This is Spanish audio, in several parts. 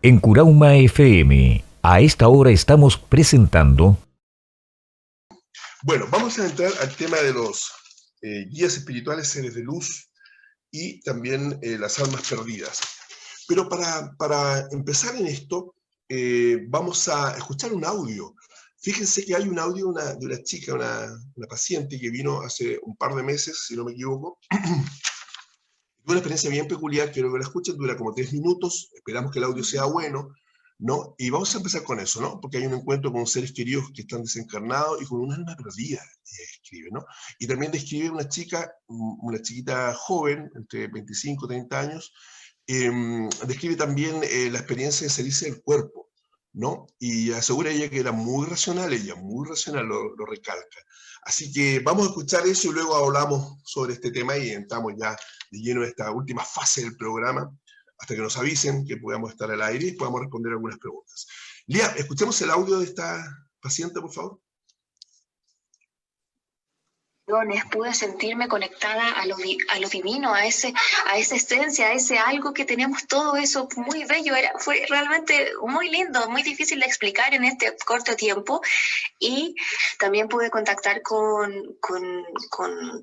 En Curauma FM, a esta hora estamos presentando... Bueno, vamos a entrar al tema de los guías espirituales, seres de luz y también las almas perdidas. Pero para empezar en esto, vamos a escuchar un audio. Fíjense que hay un audio de una chica, una paciente que vino hace un par de meses, si no me equivoco. Una experiencia bien peculiar, quiero que la escuchen, dura como 3 minutos, esperamos que el audio sea bueno, ¿no? Y vamos a empezar con eso, ¿no? Porque hay un encuentro con seres queridos que están desencarnados y con un alma perdida, escribe, ¿no? Y también describe una chiquita joven, entre 25 y 30 años, describe también la experiencia de salirse del cuerpo, ¿no? Y asegura ella que era muy racional, lo recalca. Así que vamos a escuchar eso y luego hablamos sobre este tema y entramos ya de lleno en esta última fase del programa, hasta que nos avisen que podamos estar al aire y podamos responder algunas preguntas. Lía, escuchemos el audio de esta paciente, por favor. Pude sentirme conectada a lo divino, a esa esencia, a ese algo que tenemos, todo eso muy bello, fue realmente muy lindo, muy difícil de explicar en este corto tiempo. Y también pude contactar con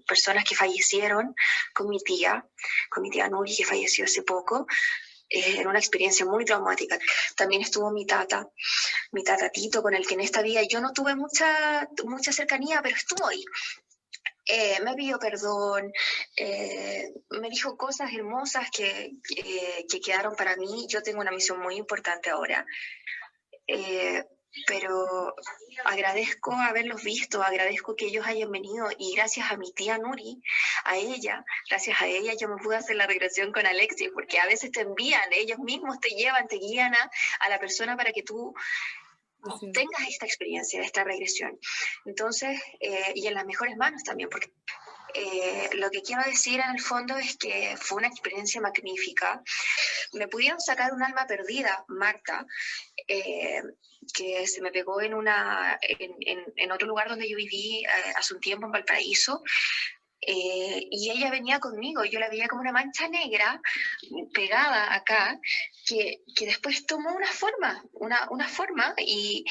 personas que fallecieron, con mi tía Nuri, que falleció hace poco, en una experiencia muy traumática. También estuvo mi tata Tito, con el que en esta vida yo no tuve mucha cercanía, pero estuvo ahí. Me pidió perdón, me dijo cosas hermosas que quedaron para mí. Yo tengo una misión muy importante ahora, pero agradezco haberlos visto, agradezco que ellos hayan venido, y gracias a mi tía Nuri, gracias a ella yo me pude hacer la regresión con Alexis, porque a veces te envían, ellos mismos te llevan, te guían a la persona para que tú tengas esta experiencia, esta regresión. Entonces, y en las mejores manos también, porque lo que quiero decir en el fondo es que fue una experiencia magnífica. Me pudieron sacar un alma perdida, Marta, que se me pegó en otro lugar donde yo viví hace un tiempo, en Valparaíso. Y ella venía conmigo, yo la veía como una mancha negra pegada acá, que después tomó una forma, y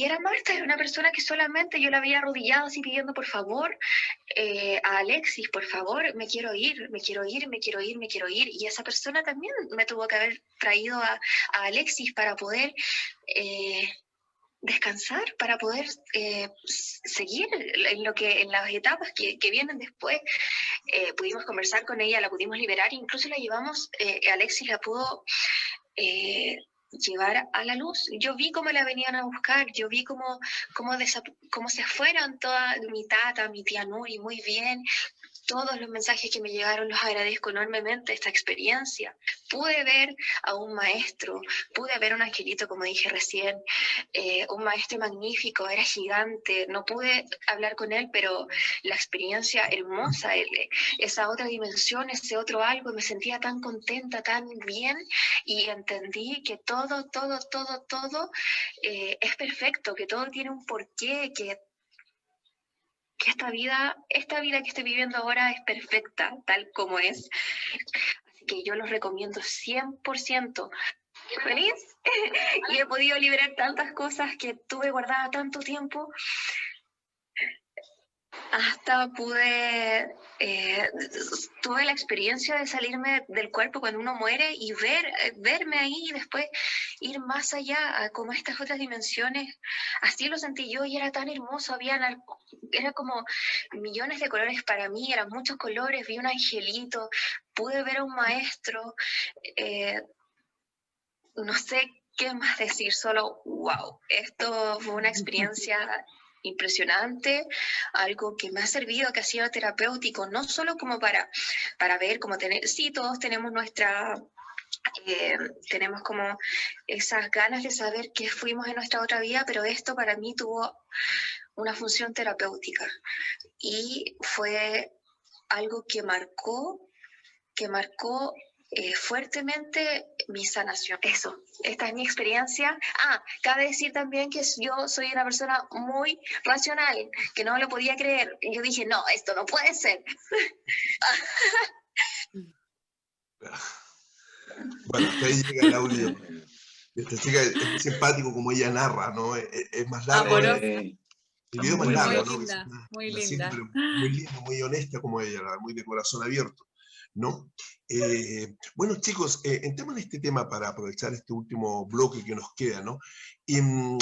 era Marta, era una persona que solamente yo la veía arrodillada así pidiendo por favor, a Alexis, por favor, me quiero ir, y esa persona también me tuvo que haber traído a Alexis para poder descansar, para poder seguir en las etapas que vienen después. Pudimos conversar con ella, la pudimos liberar, incluso la llevamos, Alexis la pudo llevar a la luz. Yo vi cómo la venían a buscar, yo vi cómo se fueron toda mi tata, mi tía Nuri, muy bien. Todos los mensajes que me llegaron los agradezco enormemente, esta experiencia. Pude ver a un maestro, pude ver a un angelito, como dije recién, un maestro magnífico, era gigante. No pude hablar con él, pero la experiencia hermosa, esa otra dimensión, ese otro algo, me sentía tan contenta, tan bien, y entendí que todo es perfecto, que todo tiene un porqué, que esta vida que estoy viviendo ahora es perfecta, tal como es. Así que yo los recomiendo 100%. Feliz y he podido liberar tantas cosas que tuve guardada tanto tiempo. Hasta tuve la experiencia de salirme del cuerpo cuando uno muere y verme ahí, y después ir más allá, a como estas otras dimensiones. Así lo sentí yo, y era tan hermoso, era como millones de colores para mí, eran muchos colores, vi un angelito, pude ver a un maestro, no sé qué más decir, solo wow, esto fue una experiencia impresionante, algo que me ha servido, que ha sido terapéutico, no solo como para ver, como tener, sí, todos tenemos tenemos como esas ganas de saber qué fuimos en nuestra otra vida, pero esto para mí tuvo una función terapéutica, y fue algo que marcó fuertemente mi sanación. Eso, esta es mi experiencia. Cabe decir también que yo soy una persona muy racional, que no lo podía creer. Yo dije, no, esto no puede ser. Bueno, hasta ahí llega el audio Esta chica es muy simpático como ella narra, ¿no? Es más largo, Amorosa. el video es más Muy, muy largo, ¿no? Que linda, muy la sigue, linda. pero muy linda, muy honesta como ella, muy de corazón abierto, ¿no? Bueno, chicos, entremos en este tema para aprovechar este último bloque que nos queda, ¿no? Y, en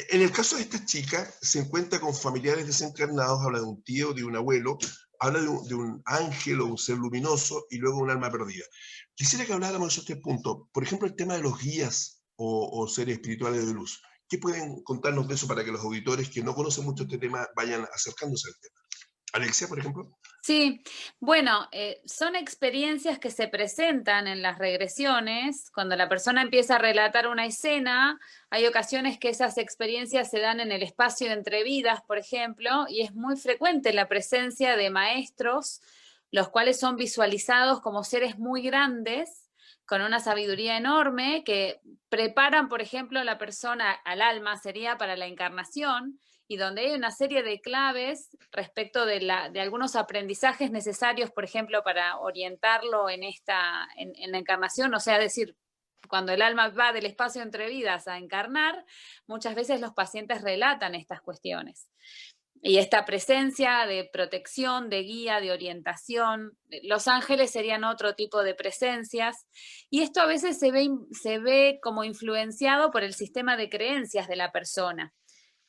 el caso de esta chica, se encuentra con familiares desencarnados, habla de un tío, de un abuelo, habla de un ángel o un ser luminoso y luego un alma perdida. Quisiera que habláramos de esos tres puntos. Por ejemplo, el tema de los guías o seres espirituales de luz. ¿Qué pueden contarnos de eso para que los auditores que no conocen mucho este tema vayan acercándose al tema? Alexia, por ejemplo. Sí, bueno, son experiencias que se presentan en las regresiones. Cuando la persona empieza a relatar una escena, hay ocasiones que esas experiencias se dan en el espacio entre vidas, por ejemplo, y es muy frecuente la presencia de maestros, los cuales son visualizados como seres muy grandes, con una sabiduría enorme, que preparan, por ejemplo, a la persona, al alma, sería para la encarnación, y donde hay una serie de claves respecto de algunos aprendizajes necesarios, por ejemplo, para orientarlo en la encarnación, o sea, decir, cuando el alma va del espacio entre vidas a encarnar, muchas veces los pacientes relatan estas cuestiones. Y esta presencia de protección, de guía, de orientación, los ángeles serían otro tipo de presencias, y esto a veces se ve como influenciado por el sistema de creencias de la persona.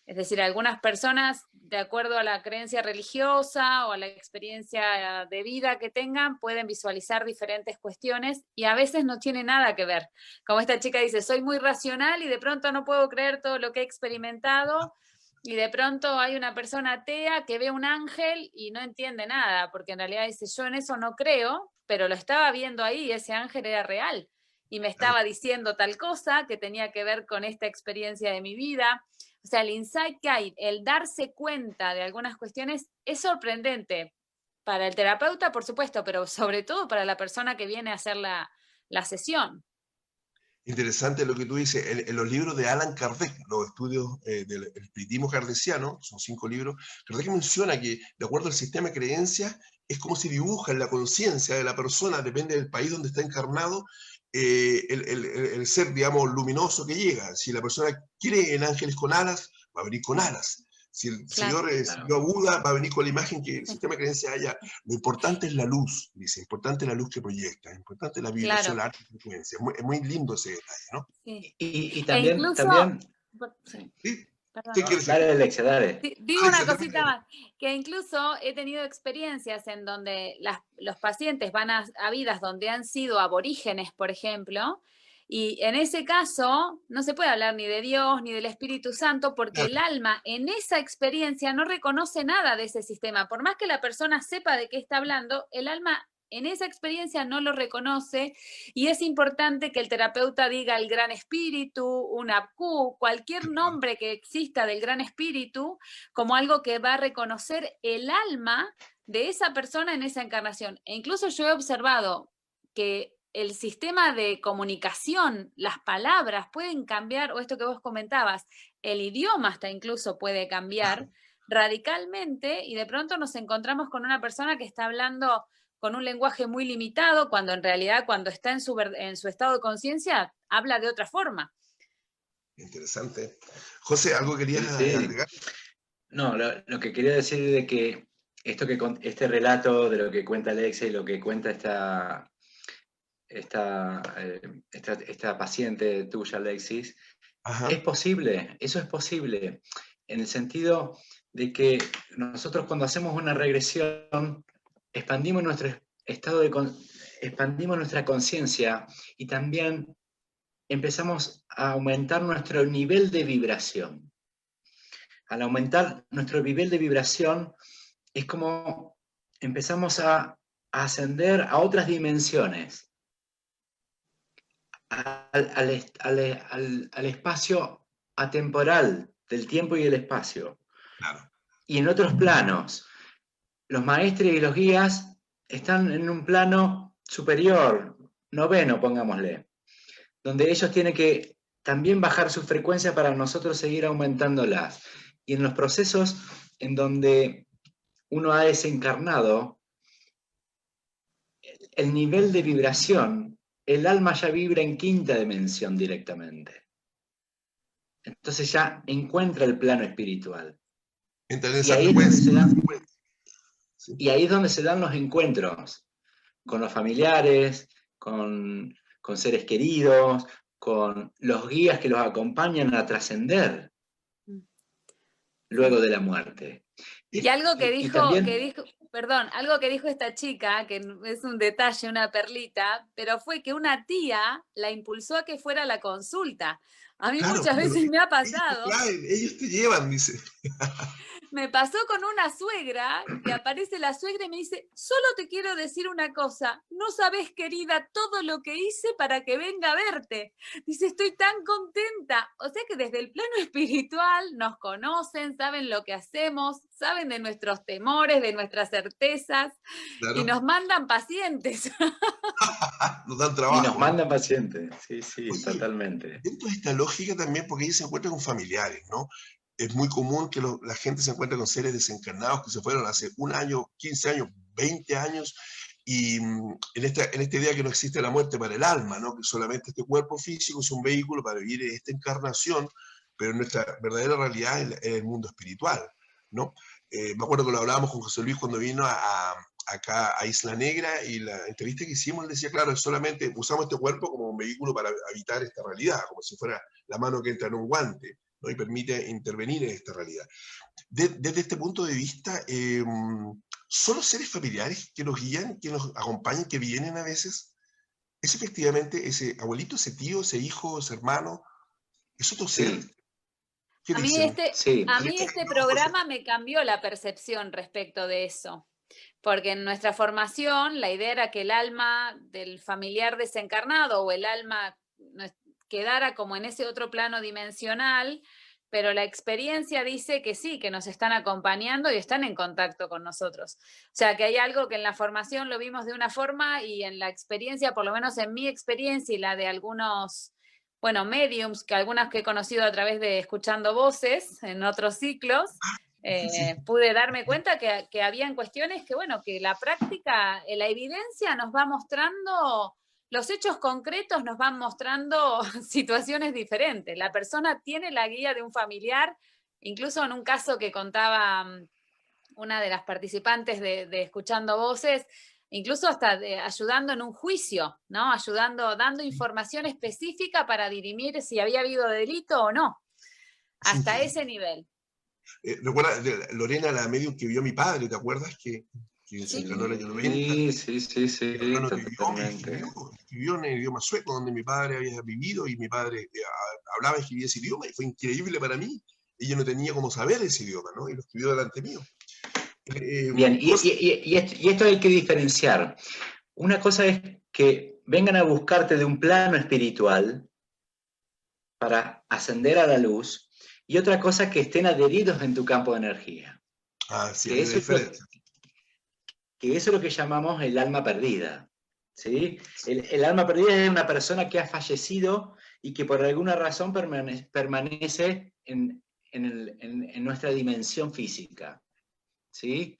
Es decir, algunas personas, de acuerdo a la creencia religiosa o a la experiencia de vida que tengan, pueden visualizar diferentes cuestiones y a veces no tiene nada que ver. Como esta chica dice, soy muy racional y de pronto no puedo creer todo lo que he experimentado, y de pronto hay una persona atea que ve un ángel y no entiende nada, porque en realidad dice, yo en eso no creo, pero lo estaba viendo ahí y ese ángel era real y me estaba diciendo tal cosa que tenía que ver con esta experiencia de mi vida. O sea, el insight que hay, el darse cuenta de algunas cuestiones es sorprendente para el terapeuta, por supuesto, pero sobre todo para la persona que viene a hacer la sesión. Interesante lo que tú dices. En los libros de Allan Kardec, los estudios del espiritismo kardeciano, son 5 libros, Kardec menciona que, de acuerdo al sistema de creencias, es como si dibuja en la conciencia de la persona, depende del país donde está encarnado, el ser, digamos, luminoso que llega. Si la persona quiere en ángeles con alas, va a venir con alas. Si el Señor siguió a Buda, va a venir con la imagen que el sistema de creencias haya. Lo importante es la luz, dice, importante es la luz que proyecta, importante es la vibración, la alta frecuencia. Es muy lindo ese detalle, ¿no? Sí. Y E también, incluso, ¿Sí? perdón. ¿Qué quieres dale, decir? Alexia, dale. Digo Alexia, una cosita más, que incluso he tenido experiencias en donde los pacientes van a vidas donde han sido aborígenes, por ejemplo, y en ese caso no se puede hablar ni de Dios ni del Espíritu Santo, porque el alma en esa experiencia no reconoce nada de ese sistema. Por más que la persona sepa de qué está hablando, el alma en esa experiencia no lo reconoce, y es importante que el terapeuta diga el Gran Espíritu, un Abku, cualquier nombre que exista del Gran Espíritu, como algo que va a reconocer el alma de esa persona en esa encarnación. E incluso yo he observado que el sistema de comunicación, las palabras pueden cambiar, o esto que vos comentabas, el idioma hasta incluso puede cambiar radicalmente, y de pronto nos encontramos con una persona que está hablando con un lenguaje muy limitado, cuando en realidad cuando está en su estado de conciencia habla de otra forma. Interesante. José, ¿algo querías agregar? No, lo que quería decir es de que este relato de lo que cuenta Alexia y lo que cuenta esta paciente tuya, Alexis, Ajá. es posible, eso es posible, en el sentido de que nosotros cuando hacemos una regresión expandimos nuestro expandimos nuestra conciencia y también empezamos a aumentar nuestro nivel de vibración. Al aumentar nuestro nivel de vibración es como empezamos a ascender a otras dimensiones, al espacio atemporal del tiempo y el espacio. Claro. Y en otros planos, los maestros y los guías están en un plano superior, noveno, pongámosle, donde ellos tienen que también bajar su frecuencia para nosotros seguir aumentándolas. Y en los procesos en donde uno ha desencarnado, el nivel de vibración el alma ya vibra en quinta dimensión directamente. Entonces ya encuentra el plano espiritual. Entra en Y esa ahí es donde frecuencia. se dan, Sí. y ahí es donde se dan los encuentros con los familiares, con seres queridos, con los guías que los acompañan a trascender luego de la muerte. Y algo que Y dijo, también, perdón, algo que dijo esta chica, que es un detalle, una perlita, pero fue que una tía la impulsó a que fuera a la consulta. A mí Claro, muchas pero veces me ha ellos te pasado. traen, ellos te llevan, dice. Me pasó con una suegra, que aparece la suegra y me dice, solo te quiero decir una cosa, no sabes, querida, todo lo que hice para que venga a verte. Dice, estoy tan contenta. O sea que desde el plano espiritual nos conocen, saben lo que hacemos, saben de nuestros temores, de nuestras certezas, y Claro. nos mandan pacientes. Nos dan y nos trabajo, ¿no? mandan pacientes. Sí, sí, Oye, totalmente. dentro de esta lógica también, porque ellos se encuentran con familiares, ¿no? Es muy común que la gente se encuentre con seres desencarnados que se fueron hace 1 año, 15 años, 20 años, y en esta idea que no existe la muerte para el alma, ¿no? Que solamente este cuerpo físico es un vehículo para vivir esta encarnación, pero nuestra verdadera realidad es el mundo espiritual, ¿no? Me acuerdo que lo hablábamos con José Luis cuando vino acá a Isla Negra, y la entrevista que hicimos, él decía, claro, es solamente usamos este cuerpo como un vehículo para habitar esta realidad, como si fuera la mano que entra en un guante, ¿no? Y permite intervenir en esta realidad. Desde este punto de vista, ¿son los seres familiares que nos guían, que nos acompañan, que vienen a veces? ¿Es efectivamente ese abuelito, ese tío, ese hijo, ese hermano? ¿Es otro ser? Sí, ¿Qué A mí dicen? sí. a mí este programa me cambió la percepción respecto de eso. Porque en nuestra formación la idea era que el alma del familiar desencarnado o el alma quedara como en ese otro plano dimensional, pero la experiencia dice que sí, que nos están acompañando y están en contacto con nosotros. O sea, que hay algo que en la formación lo vimos de una forma y en la experiencia, por lo menos en mi experiencia y la de algunos, bueno, mediums, que algunas que he conocido a través de escuchando voces en otros ciclos, Sí. pude darme cuenta que habían cuestiones que, bueno, que la práctica, la evidencia nos va mostrando, los hechos concretos nos van mostrando situaciones diferentes. La persona tiene la guía de un familiar, incluso en un caso que contaba una de las participantes de Escuchando Voces, incluso hasta ayudando en un juicio, ¿no? Ayudando, dando información específica para dirimir si había habido delito o no. Es Hasta increíble. ese nivel. Recuerda, Lorena, la medium que vio a mi padre, ¿te acuerdas? Que se Sí. encarnó en el año 90. Sí, sí, sí, sí, Mi hermano vivió y totalmente. escribió en el idioma sueco donde mi padre había vivido, y mi padre hablaba y escribía ese idioma, y fue increíble para mí. Ella no tenía cómo saber ese idioma, ¿no? Y lo escribió delante mío. Bien, José, y esto hay que diferenciar. Una cosa es que vengan a buscarte de un plano espiritual para ascender a la luz, y otra cosa que estén adheridos en tu campo de energía. sí, Que hay una eso es lo diferencia. que eso es lo que llamamos el alma perdida. ¿Sí? El alma perdida es una persona que ha fallecido y que por alguna razón permanece en nuestra dimensión física. ¿Sí?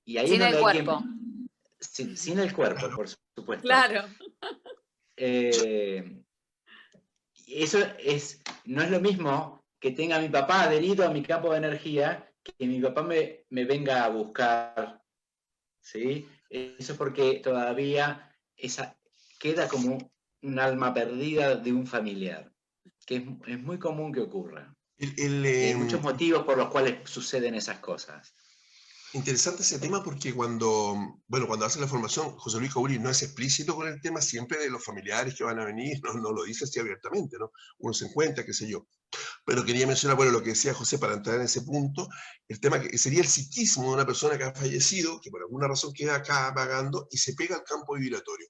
Y ahí es Sin el donde hay cuerpo. que... Sin el cuerpo, Claro. por supuesto. Claro. Eso no es lo mismo que tenga a mi papá adherido a mi campo de energía, que mi papá me venga a buscar. ¿Sí? Eso es porque todavía queda como un alma perdida de un familiar, que es muy común que ocurra. Y hay muchos motivos por los cuales suceden esas cosas. Interesante ese tema, porque cuando hace la formación, José Luis Jauri no es explícito con el tema siempre de los familiares que van a venir, no lo dice así abiertamente, ¿no? Uno se encuentra, qué sé yo. Pero quería mencionar, lo que decía José para entrar en ese punto, el tema que sería el psiquismo de una persona que ha fallecido, que por alguna razón queda acá vagando y se pega al campo vibratorio.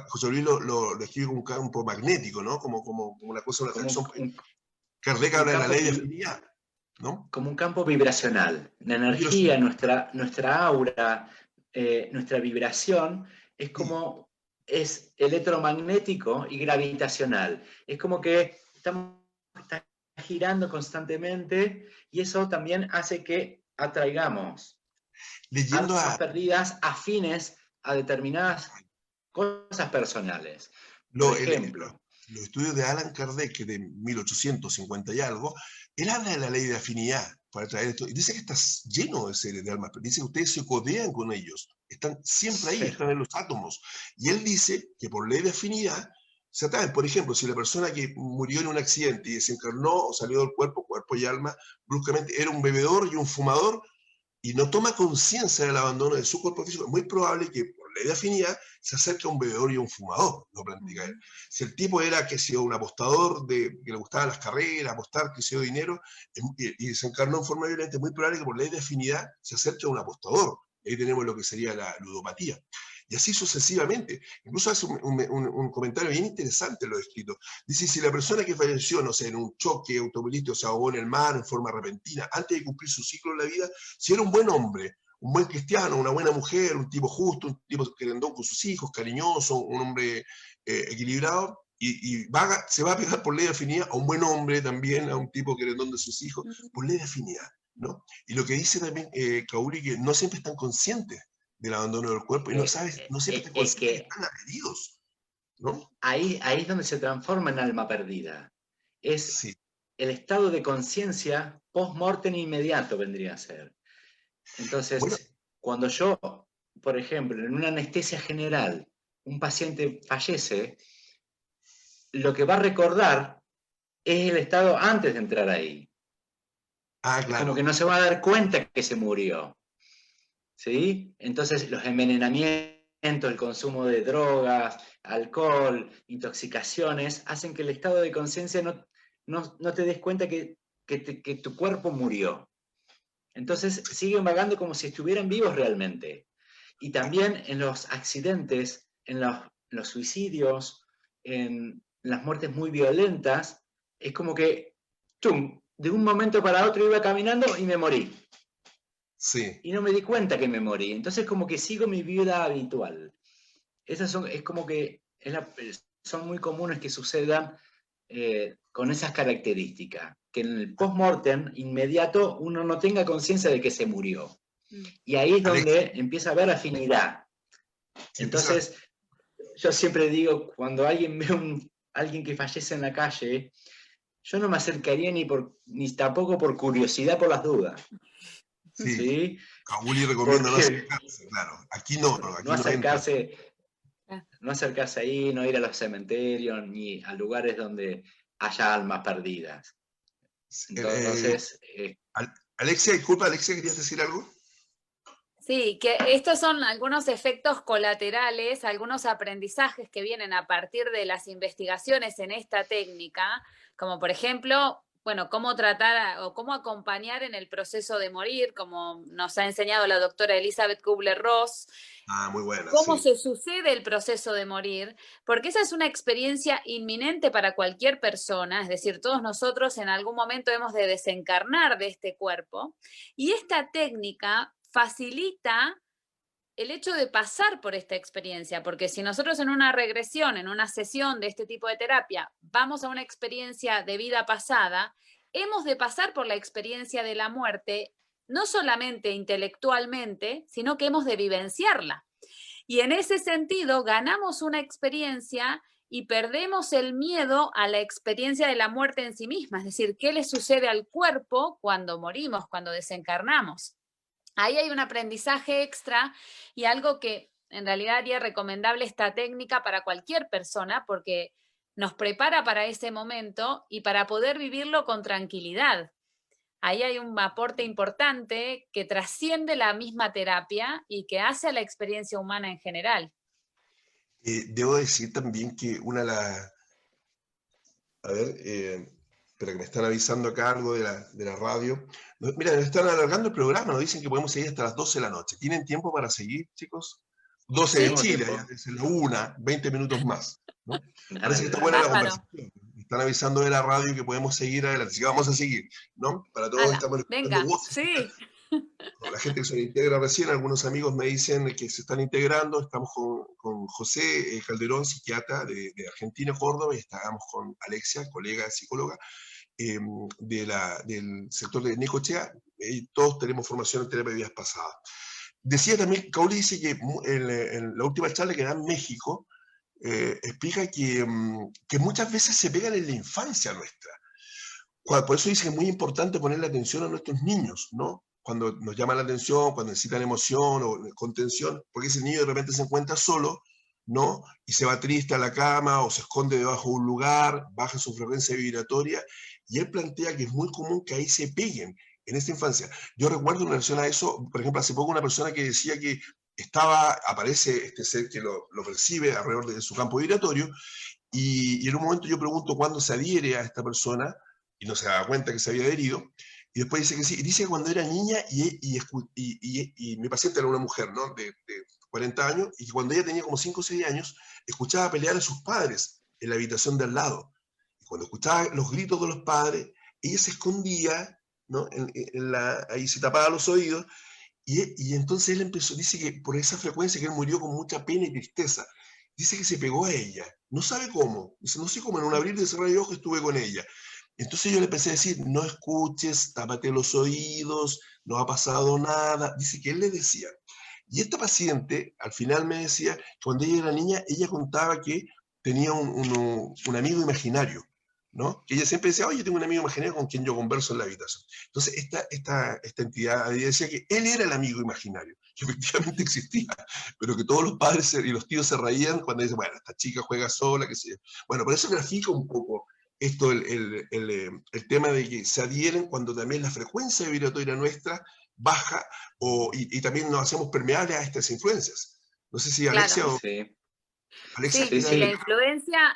José Luis lo describe como un campo magnético, ¿no? Como una cosa, una atracción. Kardec habla de la ley de afinidad, ¿no? Como un campo vibracional. La energía, nuestra aura, nuestra vibración, es electromagnético y gravitacional. Es como que está girando constantemente, y eso también hace que atraigamos almas perdidas afines a determinadas cosas personales. Por ejemplo. Los estudios de Alan Kardec, que de 1850 y algo, él habla de la ley de afinidad para traer esto. Y dice que está lleno de seres de almas, pero dice que ustedes se codean con ellos. Están siempre ahí, están en los átomos. Y él dice que por ley de afinidad se atraen. Por ejemplo, si la persona que murió en un accidente y desencarnó o salió del cuerpo, cuerpo y alma, bruscamente era un bebedor y un fumador, y no toma conciencia del abandono de su cuerpo físico, es muy probable que por ley de afinidad se acerque a un bebedor y a un fumador, lo plantea él. Si el tipo era, que sea un apostador, que le gustaban las carreras, apostar, que sea dinero, y desencarnó en forma violenta, es muy probable que por ley de afinidad se acerque a un apostador. Ahí tenemos lo que sería la ludopatía. Y así sucesivamente. Incluso hace un comentario bien interesante en lo escrito. Dice, si la persona que falleció, no sé, en un choque automovilístico, se ahogó en el mar en forma repentina, antes de cumplir su ciclo en la vida, si era un buen hombre, un buen cristiano, una buena mujer, un tipo justo, un tipo querendón con sus hijos, cariñoso, un hombre equilibrado, se va a pegar por ley de afinidad a un buen hombre también, a un tipo querendón de sus hijos, por ley de afinidad, ¿no? Y lo que dice también Kauri, que no siempre están conscientes del abandono del cuerpo y no siempre están conscientes que están agredidos, ¿no? Ahí es donde se transforma en alma perdida. Es el estado de conciencia post-mortem inmediato, vendría a ser. Entonces, cuando yo, por ejemplo, en una anestesia general, un paciente fallece, lo que va a recordar es el estado antes de entrar ahí. Claro. Es como que no se va a dar cuenta que se murió. ¿Sí? Entonces, los envenenamientos, el consumo de drogas, alcohol, intoxicaciones, hacen que el estado de conciencia no te des cuenta que tu cuerpo murió. Entonces, siguen vagando como si estuvieran vivos realmente. Y también en los accidentes, en los suicidios, en las muertes muy violentas, es como que, ¡tum!, de un momento para otro iba caminando y me morí. Sí. Y no me di cuenta que me morí. Entonces como que sigo mi vida habitual. Son muy comunes que sucedan con esas características. Que en el post-mortem inmediato uno no tenga conciencia de que se murió. Y ahí es donde empieza a haber afinidad. Entonces, yo siempre digo, cuando alguien ve alguien que fallece en la calle, yo no me acercaría ni tampoco por curiosidad, por las dudas. Sí. Kauli recomienda no acercarse, claro. Aquí no acercarse ahí, no ir a los cementerios, ni a lugares donde haya almas perdidas. Entonces... Alexia, disculpa, Alexia, ¿querías decir algo? Sí, que estos son algunos efectos colaterales, algunos aprendizajes que vienen a partir de las investigaciones en esta técnica, como por ejemplo, bueno, cómo tratar o cómo acompañar en el proceso de morir, como nos ha enseñado la doctora Elizabeth Kubler-Ross. Muy buena. Cómo se sucede el proceso de morir, porque esa es una experiencia inminente para cualquier persona, es decir, todos nosotros en algún momento hemos de desencarnar de este cuerpo, y esta técnica facilita el hecho de pasar por esta experiencia, porque si nosotros en una regresión, en una sesión de este tipo de terapia, vamos a una experiencia de vida pasada, hemos de pasar por la experiencia de la muerte, no solamente intelectualmente, sino que hemos de vivenciarla. Y en ese sentido, ganamos una experiencia y perdemos el miedo a la experiencia de la muerte en sí misma, es decir, ¿qué le sucede al cuerpo cuando morimos, cuando desencarnamos? Ahí hay un aprendizaje extra y algo que en realidad haría recomendable esta técnica para cualquier persona porque nos prepara para ese momento y para poder vivirlo con tranquilidad. Ahí hay un aporte importante que trasciende la misma terapia y que hace a la experiencia humana en general. Debo decir también que una de las... A ver, espera que me están avisando acá algo de la radio. Mira, nos están alargando el programa, nos dicen que podemos seguir hasta las 12 de la noche. ¿Tienen tiempo para seguir, chicos? 12 de Chile, ya es la 1, 20 minutos más, ¿no? Parece que está buena la conversación. Me están avisando de la radio que podemos seguir adelante, así que vamos a seguir, ¿no? Para todos estamos escuchando voces. Sí. La gente que se integra recién, algunos amigos me dicen que se están integrando. Estamos con José Calderón, psiquiatra de Argentina, Córdoba, y estábamos con Alexia, colega psicóloga del sector de Necochea, y todos tenemos formación en terapia de vidas pasadas. Decía también, Kauli dice que en la última charla que da en México, explica que muchas veces se pegan en la infancia nuestra. Por eso dice que es muy importante ponerle atención a nuestros niños, ¿no? Cuando nos llama la atención, cuando necesitan emoción o contención, porque ese niño de repente se encuentra solo, ¿no? Y se va triste a la cama o se esconde debajo de un lugar, baja su frecuencia vibratoria, y él plantea que es muy común que ahí se peguen en esta infancia. Yo recuerdo en relación a eso, por ejemplo, hace poco una persona que decía que aparece este ser que lo percibe alrededor de su campo vibratorio, y en un momento yo pregunto cuándo se adhiere a esta persona, y no se da cuenta que se había adherido, y después dice que sí, dice que cuando era niña, y mi paciente era una mujer, ¿no? De 40 años, y que cuando ella tenía como 5 o 6 años, escuchaba pelear a sus padres en la habitación de al lado. Y cuando escuchaba los gritos de los padres, ella se escondía, ¿no? Ahí se tapaba los oídos, y entonces él empezó, dice que por esa frecuencia que él murió con mucha pena y tristeza, dice que se pegó a ella, no sabe cómo, dice, no sé cómo, en un abrir y cerrar de ojos estuve con ella. Entonces yo le empecé a decir, no escuches, tápate los oídos, no ha pasado nada, dice que él le decía. Y esta paciente, al final me decía, que cuando ella era niña, ella contaba que tenía un amigo imaginario, ¿no? Que ella siempre decía, oye, tengo un amigo imaginario con quien yo converso en la habitación. Entonces, esta entidad decía que él era el amigo imaginario, que efectivamente existía, pero que todos los padres y los tíos se reían cuando dicen, bueno, esta chica juega sola, qué sé yo. Bueno, por eso grafica un poco esto, el tema de que se adhieren cuando también la frecuencia vibratoria nuestra baja y también nos hacemos permeables a estas influencias. No sé si Alexia Claro. o Sí, Alexia Sí, sí, quiere y sí.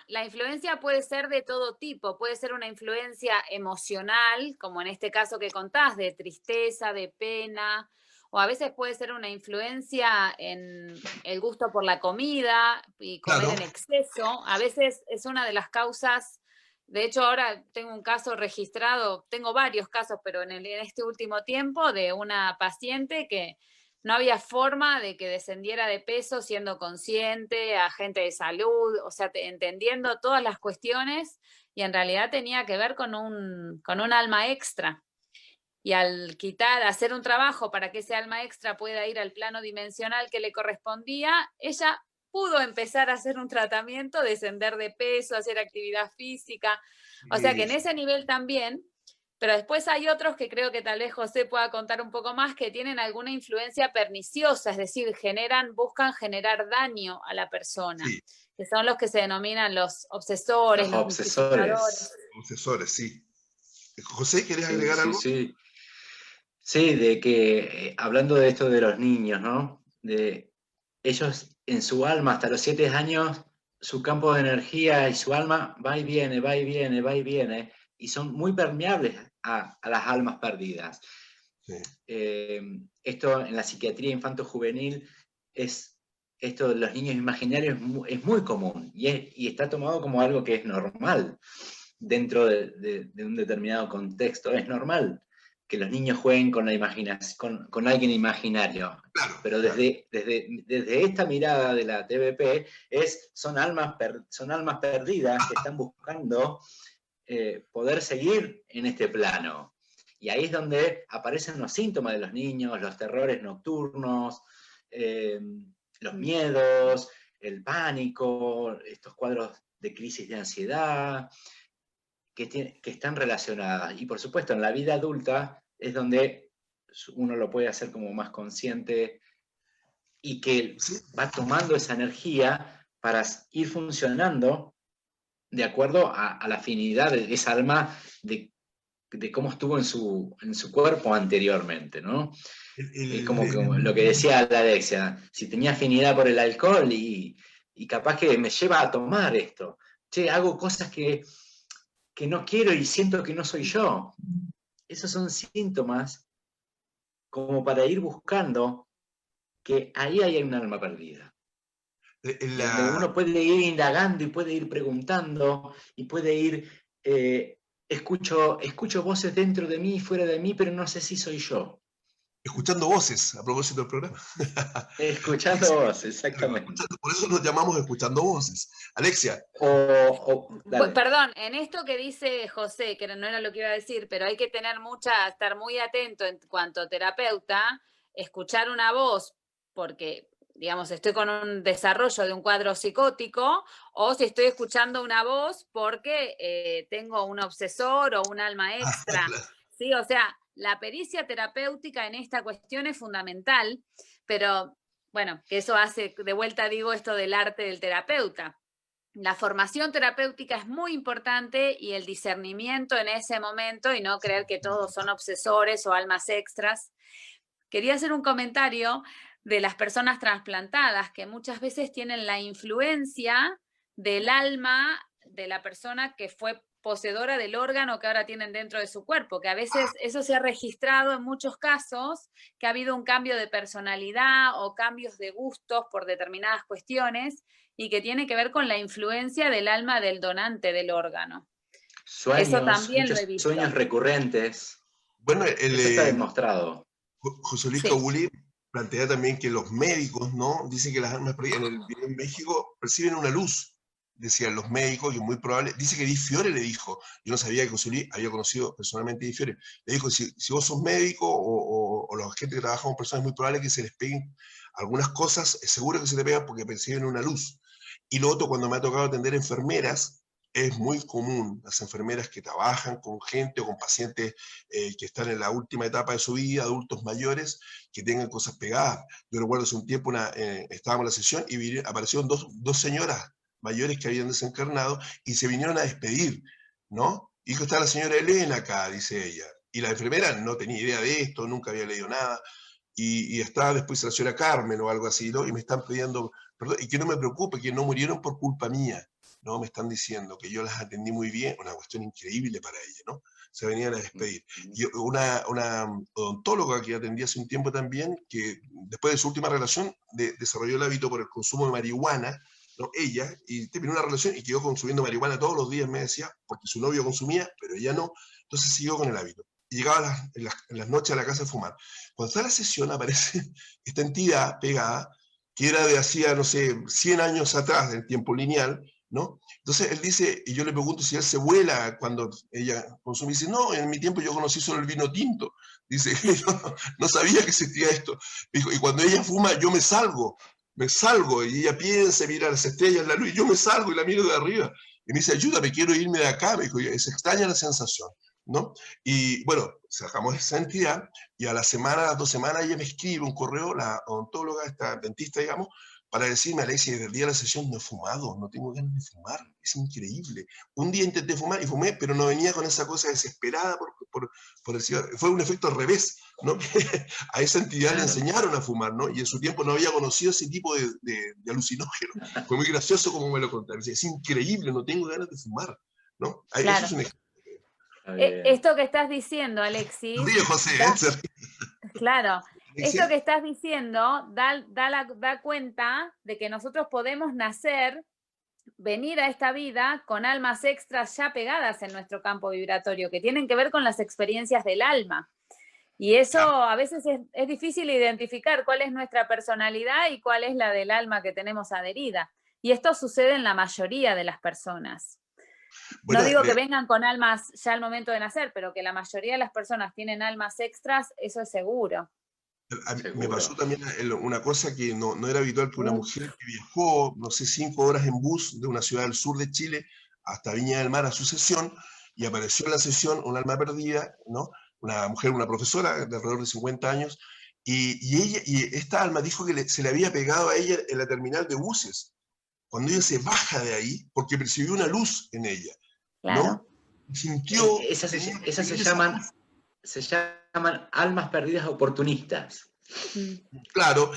la influencia puede ser de todo tipo, puede ser una influencia emocional, como en este caso que contás, de tristeza, de pena, o a veces puede ser una influencia en el gusto por la comida y comer Claro, en exceso. A veces es una de las causas, de hecho ahora tengo un caso registrado, tengo varios casos, pero en este último tiempo de una paciente que no había forma de que descendiera de peso siendo consciente, agente de salud, o sea, entendiendo todas las cuestiones y en realidad tenía que ver con un alma extra. Y al hacer un trabajo para que ese alma extra pueda ir al plano dimensional que le correspondía, ella pudo empezar a hacer un tratamiento, descender de peso, hacer actividad física. O sea que en ese nivel también, pero después hay otros que creo que tal vez José pueda contar un poco más, que tienen alguna influencia perniciosa, es decir, buscan generar daño a la persona, sí, que son los que se denominan los obsesores, Los los mistificadores. obsesores. obsesores, sí. José, ¿querés Sí, agregar sí, algo? sí. Sí, de que hablando de esto de los niños, ¿no? De ellos en su alma, hasta los 7 años, su campo de energía y su alma va y viene, va y viene, va y viene, y son muy permeables a las almas perdidas. Sí, Eh, Esto en la psiquiatría infanto-juvenil es, esto de los niños imaginarios es muy común y está tomado como algo que es normal dentro de un determinado contexto. Es normal que los niños jueguen con la imaginación, con alguien imaginario. claro, Pero claro. desde esta mirada de la TBP son almas perdidas que están buscando poder seguir en este plano. Y ahí es donde aparecen los síntomas de los niños, los terrores nocturnos, los miedos, el pánico, estos cuadros de crisis de ansiedad, que están relacionadas. Y por supuesto, en la vida adulta es donde uno lo puede hacer como más consciente y que Sí, va tomando esa energía para ir funcionando de acuerdo a la afinidad de esa alma de cómo estuvo en su cuerpo anteriormente, ¿no? el- Como que el- lo que decía la Alexia, si tenía afinidad por el alcohol y capaz que me lleva a tomar esto. Che, hago cosas que no quiero y siento que no soy yo. Esos son síntomas como para ir buscando que ahí hay un alma perdida. Y donde la, uno puede ir indagando y puede ir preguntando y puede ir, escucho voces dentro de mí y fuera de mí, pero no sé si soy yo. escuchando voces, a propósito del programa. Escuchando Alexia, voces, exactamente. por eso nos llamamos escuchando voces. Alexia, Dale. Perdón, en esto que dice José, que no era lo que iba a decir, pero hay que estar muy atento en cuanto terapeuta, escuchar una voz, porque digamos, estoy con un desarrollo de un cuadro psicótico, o si estoy escuchando una voz porque tengo un obsesor o un alma extra, ¿sí? O sea, la pericia terapéutica en esta cuestión es fundamental, pero bueno, que eso hace, de vuelta digo esto del arte del terapeuta. La formación terapéutica es muy importante y el discernimiento en ese momento y no creer que todos son obsesores o almas extras. Quería hacer un comentario de las personas trasplantadas que muchas veces tienen la influencia del alma de la persona que fue poseedora del órgano que ahora tienen dentro de su cuerpo, que a veces eso se ha registrado en muchos casos, que ha habido un cambio de personalidad o cambios de gustos por determinadas cuestiones y que tiene que ver con la influencia del alma del donante del órgano. Eso también lo he visto. Sueños recurrentes. Bueno, eso está demostrado. José Luis Cabuli plantea también que los médicos, ¿no? Dicen que las almas perdidas en el video en México perciben una luz, decían los médicos, y es muy probable. Dice que Di Fiore le dijo, yo no sabía que José Luis había conocido personalmente a Di Fiore, le dijo, si vos sos médico o la gente que trabaja con personas, es muy probable que se les peguen algunas cosas, es seguro que se te pegan porque perciben una luz. Y lo otro, cuando me ha tocado atender enfermeras, es muy común, las enfermeras que trabajan con gente o con pacientes que están en la última etapa de su vida, adultos mayores, que tengan cosas pegadas. Yo recuerdo hace un tiempo, estábamos en la sesión y aparecieron dos señoras mayores que habían desencarnado y se vinieron a despedir, ¿no? Dijo, está la señora Elena acá, dice ella. Y la enfermera no tenía idea de esto, nunca había leído nada. Y estaba después la señora Carmen o algo así, ¿no? Y me están pidiendo perdón, y que no me preocupe, que no murieron por culpa mía, ¿no? Me están diciendo que yo las atendí muy bien, una cuestión increíble para ella, ¿no? Se venían a despedir. Y una odontóloga que atendí hace un tiempo también, que después de su última relación desarrolló el hábito por el consumo de marihuana, ¿no? Ella, y terminó una relación y quedó consumiendo marihuana todos los días, me decía, porque su novio consumía, pero ella no, entonces siguió con el hábito. Y llegaba en las noches a la casa a fumar. Cuando está la sesión aparece esta entidad pegada, que era de hacía, no sé, 100 años atrás, en tiempo lineal, ¿no? Entonces él dice, y yo le pregunto si él se vuela cuando ella consume, y dice, no, en mi tiempo yo conocí solo el vino tinto. Dice, yo no sabía que existía esto. Dijo, y cuando ella fuma, yo me salgo, y ella piensa, mira las estrellas, la luz, y yo me salgo y la miro de arriba. Y me dice, ayúdame, quiero irme de acá. Me dijo, es extraña la sensación, ¿no? Y bueno, sacamos esa entidad, y a la semana, a las 2 semanas, ella me escribe un correo, la odontóloga, esta dentista, digamos, para decirme, Alexis, desde el día de la sesión no he fumado, no tengo ganas de fumar, es increíble. Un día intenté fumar y fumé, pero no venía con esa cosa desesperada por el cigarro. Fue un efecto al revés, ¿no? A esa entidad le enseñaron a fumar, ¿no? Y en su tiempo no había conocido ese tipo de alucinógeno. Fue muy gracioso como me lo contaron. Es increíble, no tengo ganas de fumar, ¿no? Claro. Eso es un ejemplo. Esto que estás diciendo, Alexis. Río, José, claro. Esto que estás diciendo da cuenta de que nosotros podemos nacer, venir a esta vida con almas extras ya pegadas en nuestro campo vibratorio, que tienen que ver con las experiencias del alma. Y eso a veces es difícil identificar cuál es nuestra personalidad y cuál es la del alma que tenemos adherida. Y esto sucede en la mayoría de las personas. Bueno, no digo que vengan con almas ya al momento de nacer, pero que la mayoría de las personas tienen almas extras, eso es seguro. Me pasó también una cosa que no era habitual, que una mujer que viajó, no sé, 5 horas en bus de una ciudad del sur de Chile hasta Viña del Mar a su sesión, y apareció en la sesión un alma perdida, ¿no? Una mujer, una profesora de alrededor de 50 años, y esta alma dijo que se le había pegado a ella en la terminal de buses, cuando ella se baja de ahí, porque percibió una luz en ella, ¿no? Claro. Sintió... Esas se llaman almas perdidas oportunistas. Claro,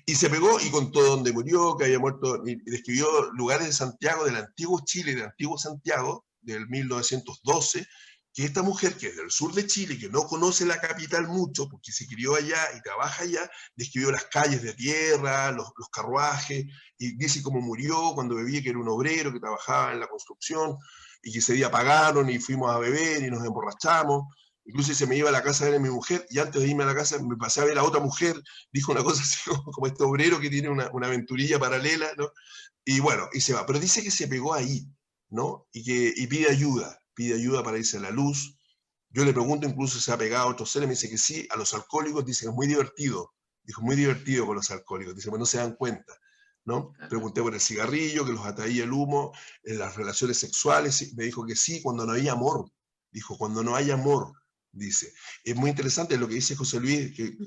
y se pegó y contó dónde murió, que había muerto, y describió lugares de Santiago, del antiguo Chile, del antiguo Santiago, del 1912, que esta mujer, que es del sur de Chile, que no conoce la capital mucho, porque se crió allá y trabaja allá, describió las calles de tierra, los carruajes, y dice cómo murió cuando bebía, que era un obrero que trabajaba en la construcción, y que ese día pagaron y fuimos a beber y nos emborrachamos. Incluso se me iba a la casa a ver a mi mujer, y antes de irme a la casa me pasé a ver a otra mujer, dijo una cosa así como este obrero que tiene una aventurilla paralela, ¿no? Y bueno, y se va. Pero dice que se pegó ahí, ¿no? Y pide ayuda para irse a la luz. Yo le pregunto incluso si se ha pegado a otros seres, me dice que sí, a los alcohólicos dice que es muy divertido Dijo, muy divertido con los alcohólicos. Dice, bueno, no se dan cuenta, ¿no? Ajá. Pregunté por el cigarrillo, que los atraía el humo, en las relaciones sexuales, y me dijo que sí, cuando no hay amor. Dijo, cuando no hay amor, dice. Es muy interesante lo que dice José Luis, que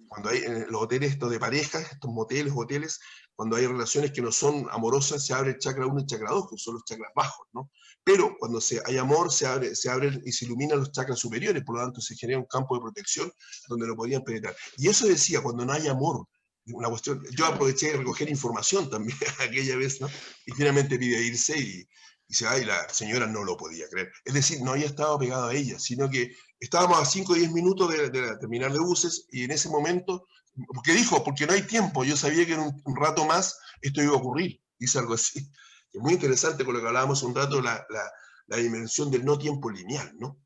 cuando hay en los hoteles estos de parejas, estos moteles, hoteles, cuando hay relaciones que no son amorosas, se abre el chakra 1 y el chakra 2, que son los chakras bajos, ¿no? Pero cuando hay amor, se abren y se iluminan los chakras superiores, por lo tanto se genera un campo de protección donde no podían penetrar. Y eso decía, cuando no hay amor, una cuestión, yo aproveché de recoger información también aquella vez, ¿no? Y finalmente pide irse y se va, y la señora no lo podía creer. Es decir, no había estado pegado a ella, sino que estábamos a 5 o 10 minutos de terminar de buses, y en ese momento, porque dijo, porque no hay tiempo, yo sabía que en un rato más esto iba a ocurrir, dice algo así. Es muy interesante con lo que hablábamos un rato, la dimensión del no tiempo lineal, ¿no?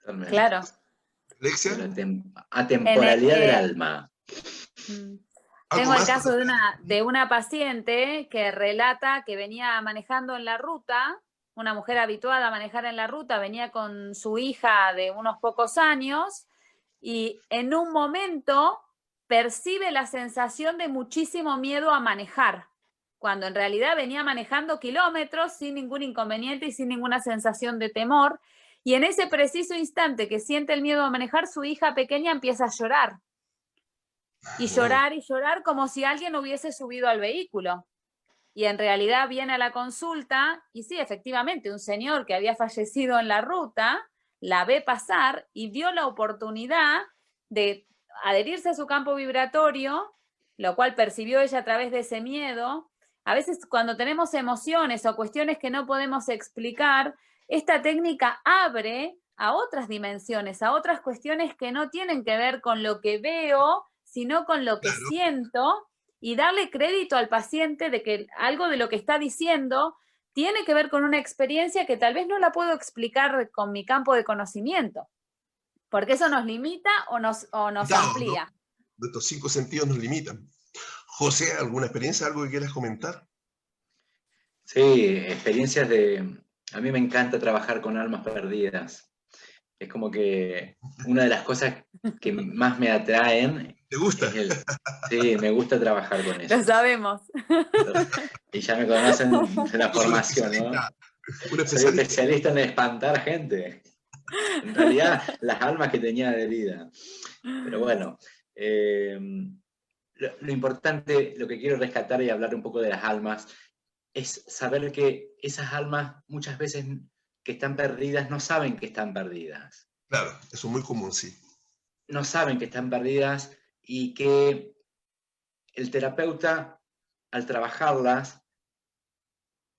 Totalmente. Claro. ¿Alexia? De la atemporalidad del alma. Tengo el caso de una paciente que relata que venía manejando en la ruta, una mujer habituada a manejar en la ruta, venía con su hija de unos pocos años y en un momento percibe la sensación de muchísimo miedo a manejar, cuando en realidad venía manejando kilómetros sin ningún inconveniente y sin ninguna sensación de temor. Y en ese preciso instante que siente el miedo a manejar, su hija pequeña empieza a llorar. Y llorar como si alguien hubiese subido al vehículo. Y en realidad viene a la consulta y sí, efectivamente, un señor que había fallecido en la ruta la ve pasar y vio la oportunidad de adherirse a su campo vibratorio, lo cual percibió ella a través de ese miedo. A veces cuando tenemos emociones o cuestiones que no podemos explicar, esta técnica abre a otras dimensiones, a otras cuestiones que no tienen que ver con lo que veo, sino con lo que siento, y darle crédito al paciente de que algo de lo que está diciendo tiene que ver con una experiencia que tal vez no la puedo explicar con mi campo de conocimiento, porque eso nos limita o nos amplía. ¿No? Nuestros 5 sentidos nos limitan. José, ¿alguna experiencia, algo que quieras comentar? Sí, experiencias de... A mí me encanta trabajar con almas perdidas. Es como que una de las cosas que más me atraen... ¿Te gusta? Sí, me gusta trabajar con eso. Lo sabemos. Y ya me conocen de la formación, ¿no? Soy especialista en espantar gente. En realidad, las almas que tenía de vida. Pero bueno, lo importante, lo que quiero rescatar y hablar un poco de las almas, es saber que esas almas muchas veces que están perdidas no saben que están perdidas. Claro, eso es muy común, sí. No saben que están perdidas y que el terapeuta, al trabajarlas,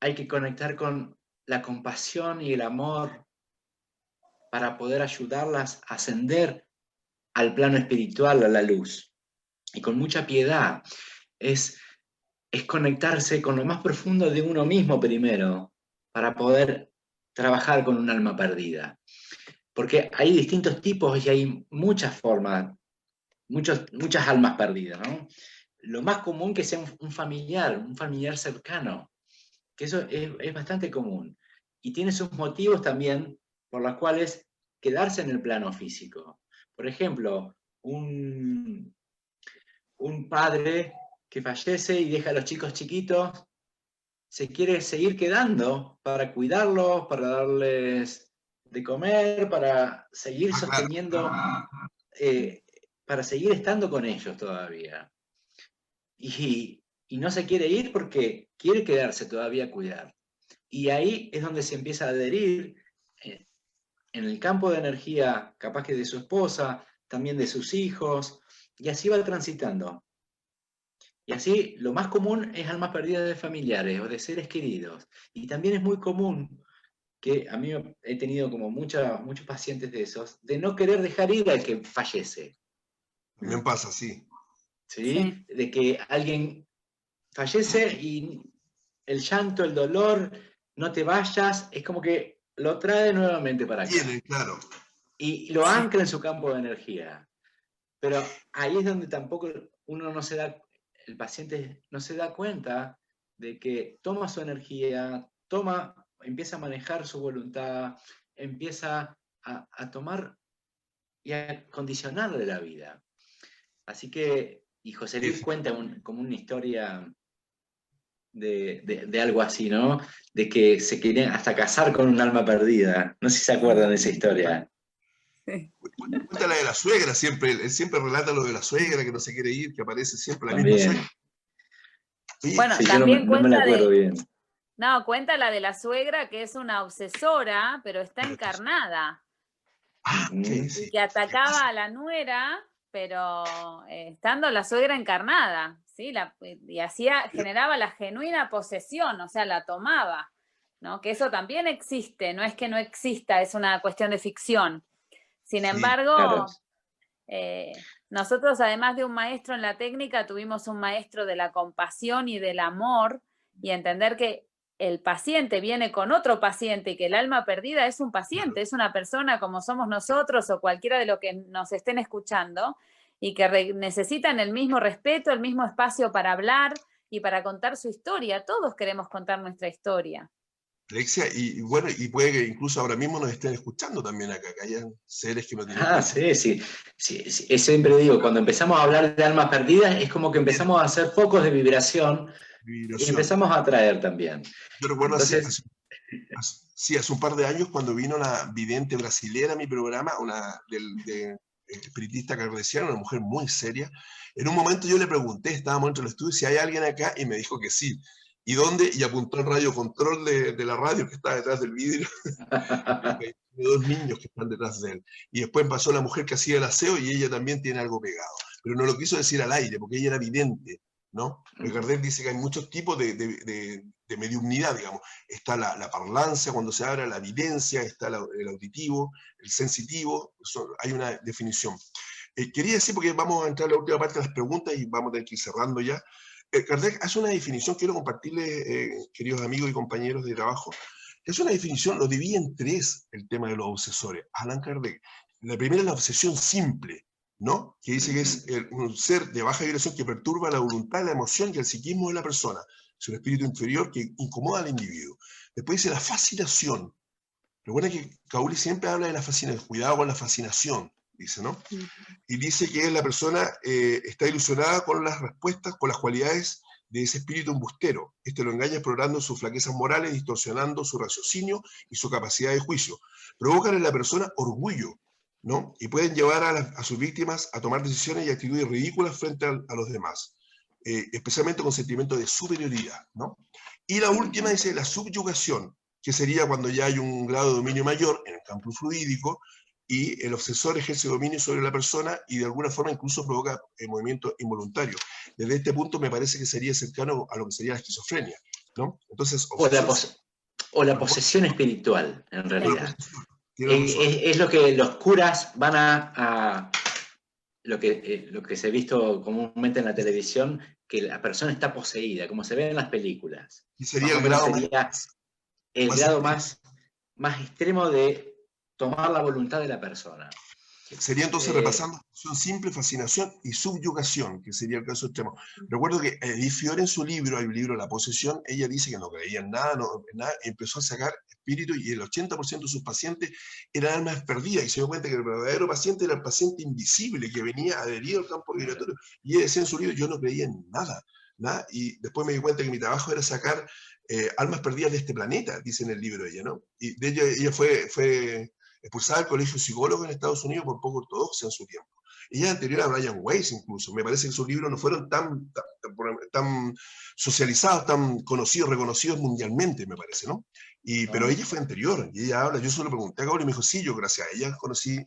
hay que conectar con la compasión y el amor para poder ayudarlas a ascender al plano espiritual, a la luz. Y con mucha piedad. Es conectarse con lo más profundo de uno mismo primero, para poder trabajar con un alma perdida. Porque hay distintos tipos y hay muchas formas, muchas almas perdidas, ¿no? Lo más común que sea un familiar cercano, que eso es bastante común. Y tiene sus motivos también por los cuales quedarse en el plano físico. Por ejemplo, un padre que fallece y deja a los chicos chiquitos, se quiere seguir quedando para cuidarlos, para darles de comer, para seguir sosteniendo, para seguir estando con ellos todavía. Y no se quiere ir porque quiere quedarse todavía a cuidar. Y ahí es donde se empieza a adherir en el campo de energía, capaz que de su esposa, también de sus hijos, y así va transitando. Y así, lo más común es almas perdidas de familiares o de seres queridos. Y también es muy común, que a mí he tenido como muchos pacientes de esos, de no querer dejar ir al que fallece. También pasa, sí. ¿Sí? De que alguien fallece y el llanto, el dolor, no te vayas, es como que lo trae nuevamente para acá. Tiene, claro. Y lo ancla en su campo de energía. Pero ahí es donde tampoco uno no se da, el paciente no se da cuenta de que toma su energía, empieza a manejar su voluntad, empieza a tomar y a condicionarle la vida. Así que Y José Luis cuenta como una historia de algo así, ¿no? De que se querían hasta casar con un alma perdida. No sé si se acuerdan de esa historia. Cuenta la de la suegra, él siempre relata lo de la suegra, que no se quiere ir, que aparece siempre la misma También. suegra. Oye, Bueno, Sí, yo también no me la cuenta acuerdo bien. no, cuenta la de la suegra que es una obsesora, pero está encarnada. ok, Mm. Y sí. que atacaba a la nuera, pero estando la suegra encarnada, ¿sí? Y generaba la genuina posesión, o sea, la tomaba, ¿no? Que eso también existe, no es que no exista, es una cuestión de ficción. Sin Sí, embargo, Claro. nosotros, además de un maestro en la técnica, tuvimos un maestro de la compasión y del amor, y entender que el paciente viene con otro paciente y que el alma perdida es un paciente, es una persona como somos nosotros o cualquiera de los que nos estén escuchando, y que necesitan el mismo respeto, el mismo espacio para hablar y para contar su historia. Todos queremos contar nuestra historia. Alexia, y bueno, y puede que incluso ahora mismo nos estén escuchando también acá, que hayan seres que no tienen Ah, cuerpo. sí. Siempre digo, cuando empezamos a hablar de almas perdidas, es como que empezamos a hacer focos de vibración y Vibración. empezamos a atraer también. Yo recuerdo Entonces, hace un par de años cuando vino la vidente brasilera a mi programa, espiritista kardeciana, una mujer muy seria. En un momento yo le pregunté, estábamos dentro del estudio, si hay alguien acá, y me dijo que sí. ¿Y dónde? Y apuntó al radio control de la radio que está detrás del vidrio. Hay dos niños que están detrás de él. Y después pasó la mujer que hacía el aseo y ella también tiene algo pegado. Pero no lo quiso decir al aire porque ella era vidente, ¿no? Gardel dice que hay muchos tipos de mediumnidad, digamos. Está la parlancia cuando se habla, la evidencia, está el auditivo, el sensitivo, hay una definición. Quería decir, porque vamos a entrar a la última parte de las preguntas y vamos a tener que ir cerrando ya. Kardec hace una definición, quiero compartirle, queridos amigos y compañeros de trabajo, es una definición, lo divide en tres el tema de los obsesores. Allan Kardec. La primera es la obsesión simple, ¿no? Que dice que es un ser de baja vibración que perturba la voluntad, la emoción y el psiquismo de la persona. Es un espíritu inferior que incomoda al individuo. Después dice la fascinación. Recuerda que Cauli siempre habla de la fascinación, cuidado con la fascinación, dice, ¿no? Y dice que la persona está ilusionada con las respuestas, con las cualidades de ese espíritu embustero. Este lo engaña explorando sus flaquezas morales, distorsionando su raciocinio y su capacidad de juicio. Provocan en la persona orgullo, ¿no? Y pueden llevar a sus víctimas a tomar decisiones y actitudes ridículas frente a los demás, especialmente con sentimiento de superioridad, ¿no? Y la última dice la subyugación, que sería cuando ya hay un grado de dominio mayor en el campo fluídico, y el obsesor ejerce dominio sobre la persona y de alguna forma incluso provoca movimientos involuntarios. Desde este punto me parece que sería cercano a lo que sería la esquizofrenia, ¿no? Entonces, o la posesión espiritual, en realidad. Es lo que los curas van lo que se ha visto comúnmente en la televisión, que la persona está poseída, como se ve en las películas. Y sería el grado más extremo de tomar la voluntad de la persona. Sería entonces repasando simple, fascinación y subyugación, que sería el caso extremo. Recuerdo que Edith Fiore en su libro, hay un libro, La posesión, ella dice que no creía en nada, empezó a sacar espíritu y el 80% de sus pacientes eran almas perdidas y se dio cuenta que el verdadero paciente era el paciente invisible que venía adherido al campo vibratorio. Y ella decía en su libro, yo no creía en nada. Y después me di cuenta que mi trabajo era sacar almas perdidas de este planeta, dice en el libro ella, ¿no? Y de ella fue expulsada del colegio psicólogo en Estados Unidos por poco ortodoxa en su tiempo. Ella es anterior a Brian Weiss incluso. Me parece que sus libros no fueron tan socializados, tan conocidos, reconocidos mundialmente, me parece, ¿no? Pero ella fue anterior, y ella habla, yo solo le pregunté a Gabriel y me dijo, sí, yo gracias a ella conocí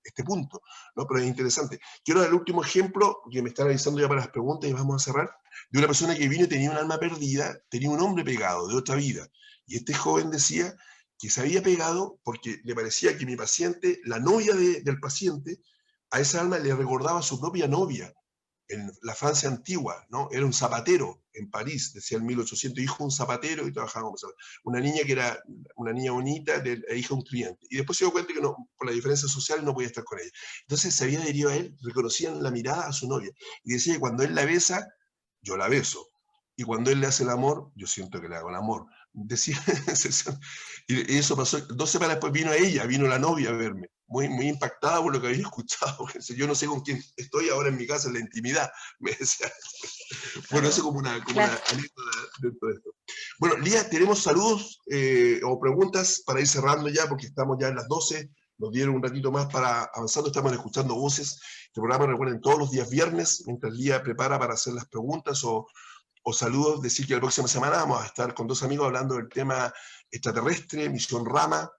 este punto, ¿no? Pero es interesante. Quiero dar el último ejemplo, que me están avisando ya para las preguntas y vamos a cerrar, de una persona que vino y tenía un alma perdida, tenía un hombre pegado de otra vida, y este joven decía que se había pegado porque le parecía que mi paciente, la novia del paciente, a esa alma le recordaba a su propia novia en la Francia antigua, ¿no? Era un zapatero en París, decía el 1800, hijo de un zapatero y trabajaba como zapatero. Una niña que era una niña bonita, hija de un cliente. Y después se dio cuenta que no, por la diferencia social no podía estar con ella. Entonces se había adherido a él, reconocían la mirada a su novia. Y decía que cuando él la besa, yo la beso. Y cuando él le hace el amor, yo siento que le hago el amor. Decía, y eso pasó, 2 semanas después vino ella, vino la novia a verme. muy impactada por lo que había escuchado. Porque yo no sé con quién estoy ahora en mi casa, en la intimidad, me decía. Bueno, eso como una anécdota dentro de esto. Bueno, Lía, tenemos saludos o preguntas para ir cerrando ya, porque estamos ya en las 12. Nos dieron un ratito más para avanzando, estamos escuchando voces. Este programa, recuerden, todos los días viernes, mientras Lía prepara para hacer las preguntas o saludos, decir que la próxima semana vamos a estar con dos amigos hablando del tema extraterrestre, misión Rama,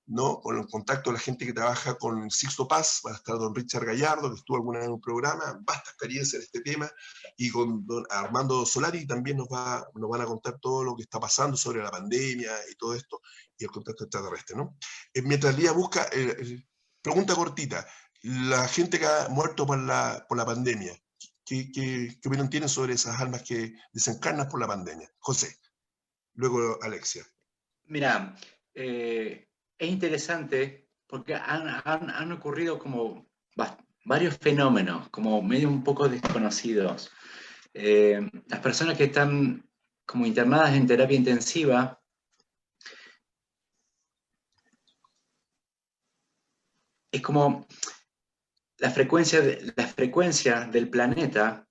¿no? Con el contacto de la gente que trabaja con Sixto Paz, va a estar don Richard Gallardo, que estuvo alguna vez en un programa, vasta experiencia en este tema, y con don Armando Solari también nos van a contar todo lo que está pasando sobre la pandemia y todo esto, y el contacto extraterrestre, ¿no? Mientras Lía busca, pregunta cortita, la gente que ha muerto por la pandemia, ¿qué opinión tienen sobre esas almas que desencarnan por la pandemia? José, luego Alexia. Mira, es interesante porque han ocurrido como varios fenómenos, como medio un poco desconocidos. Las personas que están como internadas en terapia intensiva, es como la frecuencia del planeta,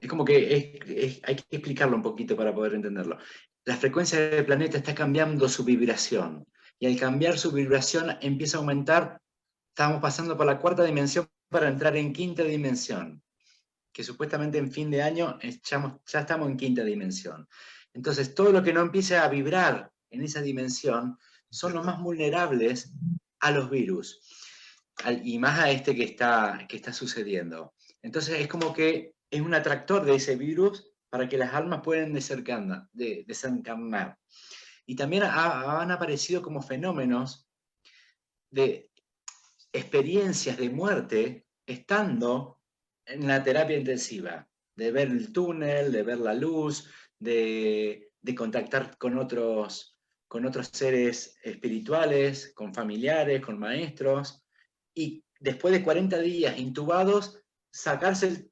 es como que hay que explicarlo un poquito para poder entenderlo. La frecuencia del planeta está cambiando su vibración, y al cambiar su vibración empieza a aumentar. Estamos pasando por la 4ª dimensión para entrar en 5ª dimensión, que supuestamente en fin de año ya estamos en 5ª dimensión. Entonces, todo lo que no empiece a vibrar en esa dimensión son los más vulnerables a los virus, y más a este que está sucediendo. Entonces, es como que es un atractor de ese virus para que las almas puedan desencarnar. Y también han aparecido como fenómenos de experiencias de muerte estando en la terapia intensiva, de ver el túnel, de ver la luz, de contactar con otros seres espirituales, con familiares, con maestros, y después de 40 días intubados, sacarse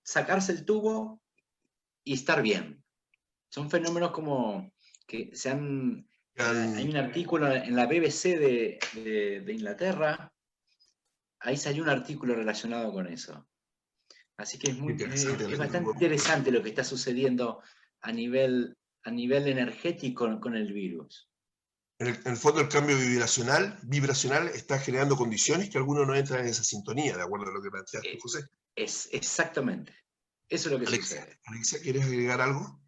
el tubo y estar bien. Son fenómenos como que hay un artículo en la BBC de Inglaterra, ahí salió un artículo relacionado con eso. Así que es bastante interesante lo que está sucediendo a nivel energético con el virus. En el fondo, el cambio vibracional está generando condiciones que algunos no entran en esa sintonía, de acuerdo a lo que planteaste, José. Exactamente. Eso es lo que sucede. Alexia, ¿quieres agregar algo?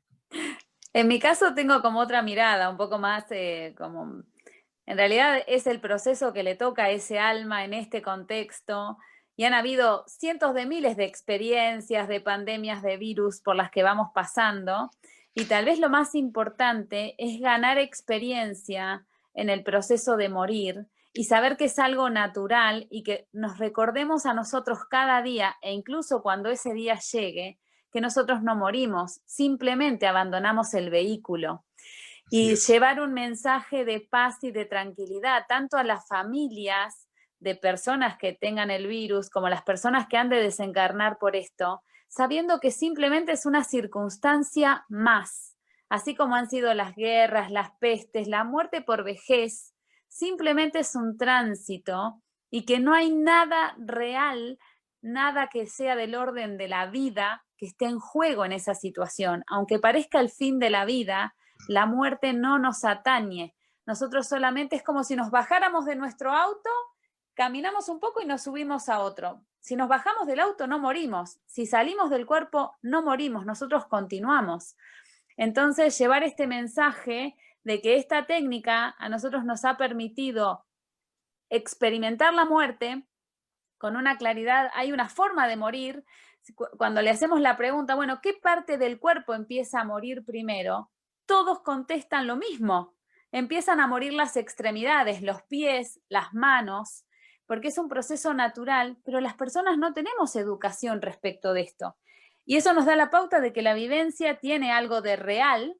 En mi caso tengo como otra mirada, un poco más como... En realidad es el proceso que le toca a ese alma en este contexto, y han habido cientos de miles de experiencias, de pandemias, de virus por las que vamos pasando, y tal vez lo más importante es ganar experiencia en el proceso de morir y saber que es algo natural, y que nos recordemos a nosotros cada día, e incluso cuando ese día llegue, que nosotros no morimos, simplemente abandonamos el vehículo. Y llevar un mensaje de paz y de tranquilidad, tanto a las familias de personas que tengan el virus, como a las personas que han de desencarnar por esto, sabiendo que simplemente es una circunstancia más, así como han sido las guerras, las pestes, la muerte por vejez, simplemente es un tránsito, y que no hay nada real, nada que sea del orden de la vida que esté en juego en esa situación. Aunque parezca el fin de la vida, la muerte no nos atañe. Nosotros solamente es como si nos bajáramos de nuestro auto, caminamos un poco y nos subimos a otro. Si nos bajamos del auto, no morimos. Si salimos del cuerpo, no morimos. Nosotros continuamos. Entonces, llevar este mensaje de que esta técnica a nosotros nos ha permitido experimentar la muerte con una claridad. Hay una forma de morir. Cuando le hacemos la pregunta, bueno, ¿qué parte del cuerpo empieza a morir primero? Todos contestan lo mismo. Empiezan a morir las extremidades, los pies, las manos, porque es un proceso natural, pero las personas no tenemos educación respecto de esto. Y eso nos da la pauta de que la vivencia tiene algo de real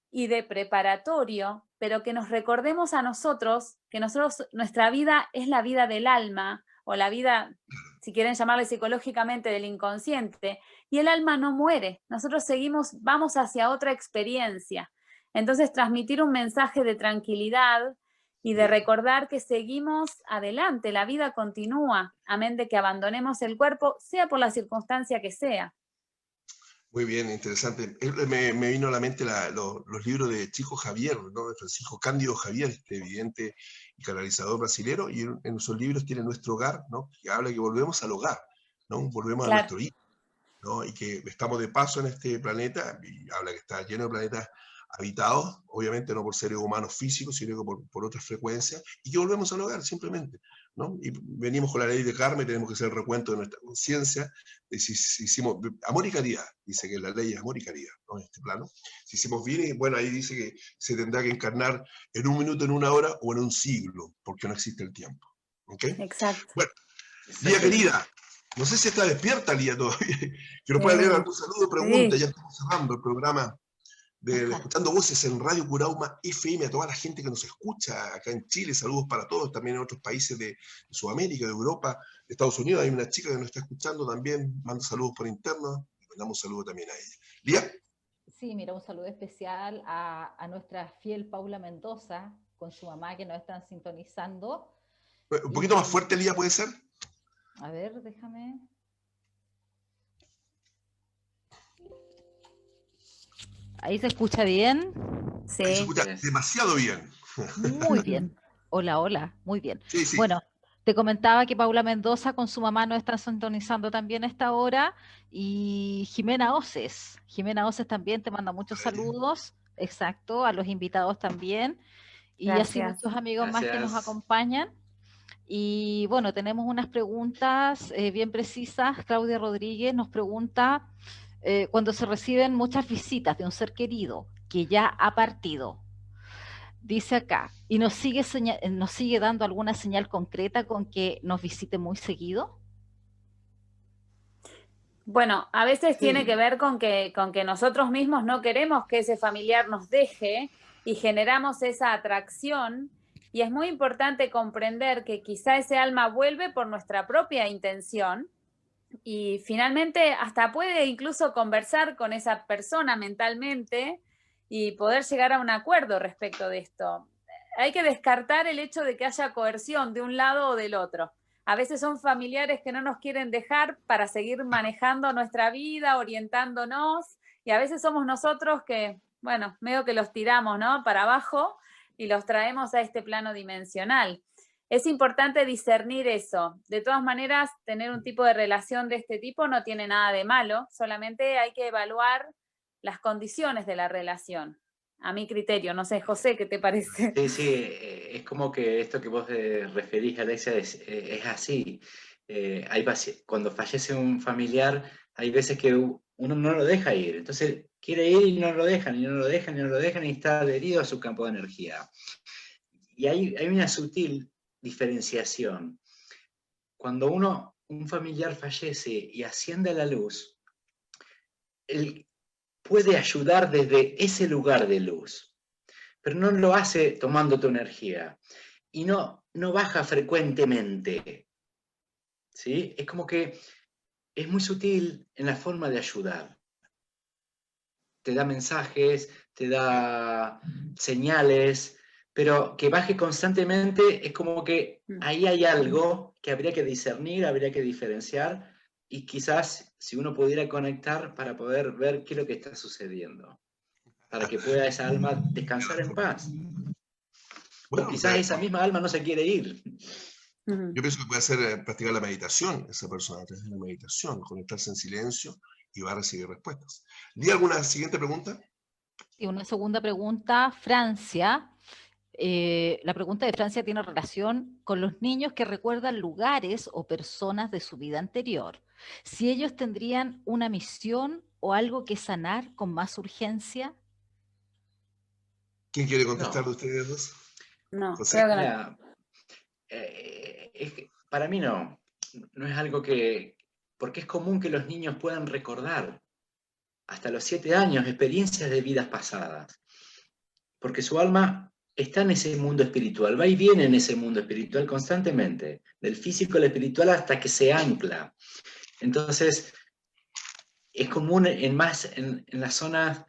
y de preparatorio, pero que nos recordemos a nosotros que nuestra vida es la vida del alma, o la vida, si quieren llamarle psicológicamente, del inconsciente, y el alma no muere. Nosotros vamos hacia otra experiencia. Entonces, transmitir un mensaje de tranquilidad y de recordar que seguimos adelante, la vida continúa, amén de que abandonemos el cuerpo, sea por la circunstancia que sea. Muy bien, interesante. Me vino a la mente los libros de Chico Javier, ¿no? De Francisco Cándido Javier, este evidente y canalizador brasilero, y en sus libros tiene Nuestro Hogar, ¿no? Que habla que volvemos al hogar, ¿no? Volvemos a Claro. nuestro hijo, ¿no? Y que estamos de paso en este planeta, y habla que está lleno de planetas habitados, obviamente no por seres humanos físicos, sino que por otras frecuencias, y que volvemos al hogar, simplemente, ¿no? Y venimos con la ley de karma y tenemos que hacer el recuento de nuestra conciencia, de si hicimos amor y caridad, dice que la ley es amor y caridad, ¿no? En este plano. Si hicimos bien, y bueno, ahí dice que se tendrá que encarnar en 1 minuto, en 1 hora o en 1 siglo, porque no existe el tiempo. ¿Ok? Exacto. Bueno, Lía querida, no sé si está despierta Lía todavía, que nos pueda leer algún saludo o pregunta, ya estamos cerrando el programa de Escuchando Voces en Radio Curauma FM, a toda la gente que nos escucha acá en Chile, saludos para todos, también en otros países de Sudamérica, de Europa, de Estados Unidos, hay una chica que nos está escuchando también, manda saludos por interno, y mandamos un saludo también a ella. ¿Lía? Sí, mira, un saludo especial a nuestra fiel Paula Mendoza, con su mamá que nos están sintonizando. Un poquito más fuerte, Lía, ¿puede ser? A ver, déjame. ¿Ahí se escucha bien? Sí. Ahí se escucha demasiado bien. Muy bien. Hola, hola, muy bien. Sí, sí. Bueno, te comentaba que Paula Mendoza con su mamá nos están sintonizando también a esta hora, y Jimena Oces también te manda muchos saludos, exacto, a los invitados también, y así Gracias. muchos amigos más que nos acompañan. Y bueno, tenemos unas preguntas bien precisas. Claudia Rodríguez nos pregunta, cuando se reciben muchas visitas de un ser querido que ya ha partido, dice acá, y nos sigue dando alguna señal concreta con que nos visite muy seguido. Bueno, a veces Sí. tiene que ver con que nosotros mismos no queremos que ese familiar nos deje y generamos esa atracción, y es muy importante comprender que quizá ese alma vuelve por nuestra propia intención y finalmente hasta puede incluso conversar con esa persona mentalmente y poder llegar a un acuerdo respecto de esto. Hay que descartar el hecho de que haya coerción de un lado o del otro. A veces son familiares que no nos quieren dejar para seguir manejando nuestra vida, orientándonos, y a veces somos nosotros que, bueno, medio que los tiramos, ¿no?, para abajo y los traemos a este plano dimensional. Es importante discernir eso. De todas maneras, tener un tipo de relación de este tipo no tiene nada de malo, solamente hay que evaluar las condiciones de la relación. A mi criterio, no sé, José, ¿qué te parece? Sí, sí, es como que esto que vos referís, Alexia, es así. Cuando fallece un familiar, hay veces que uno no lo deja ir, entonces quiere ir y no lo dejan, y no lo dejan, y no lo dejan, y está adherido a su campo de energía. Y hay una sutil diferenciación. Cuando un familiar fallece y asciende a la luz, él puede ayudar desde ese lugar de luz, pero no lo hace tomando tu energía y no baja frecuentemente, ¿sí? Es como que es muy sutil en la forma de ayudar. Te da mensajes, te da señales, pero que baje constantemente es como que ahí hay algo que habría que discernir, habría que diferenciar, y quizás si uno pudiera conectar para poder ver qué es lo que está sucediendo, para que pueda esa alma descansar en paz. Bueno, o quizás esa misma alma no se quiere ir. Yo pienso que puede hacer practicar la meditación, esa persona, a través de la meditación, conectarse en silencio y va a recibir respuestas. ¿Di alguna siguiente pregunta? Y una segunda pregunta, Francia. La pregunta de Francia tiene relación con los niños que recuerdan lugares o personas de su vida anterior. Si ellos tendrían una misión o algo que sanar con más urgencia. ¿Quién quiere contestar de ustedes dos? No, José. creo que no. Mira, para mí no es algo que, porque es común que los niños puedan recordar hasta los 7 años experiencias de vidas pasadas, porque su alma está en ese mundo espiritual, va y viene en ese mundo espiritual constantemente, del físico al espiritual hasta que se ancla. Entonces, es común en las zonas,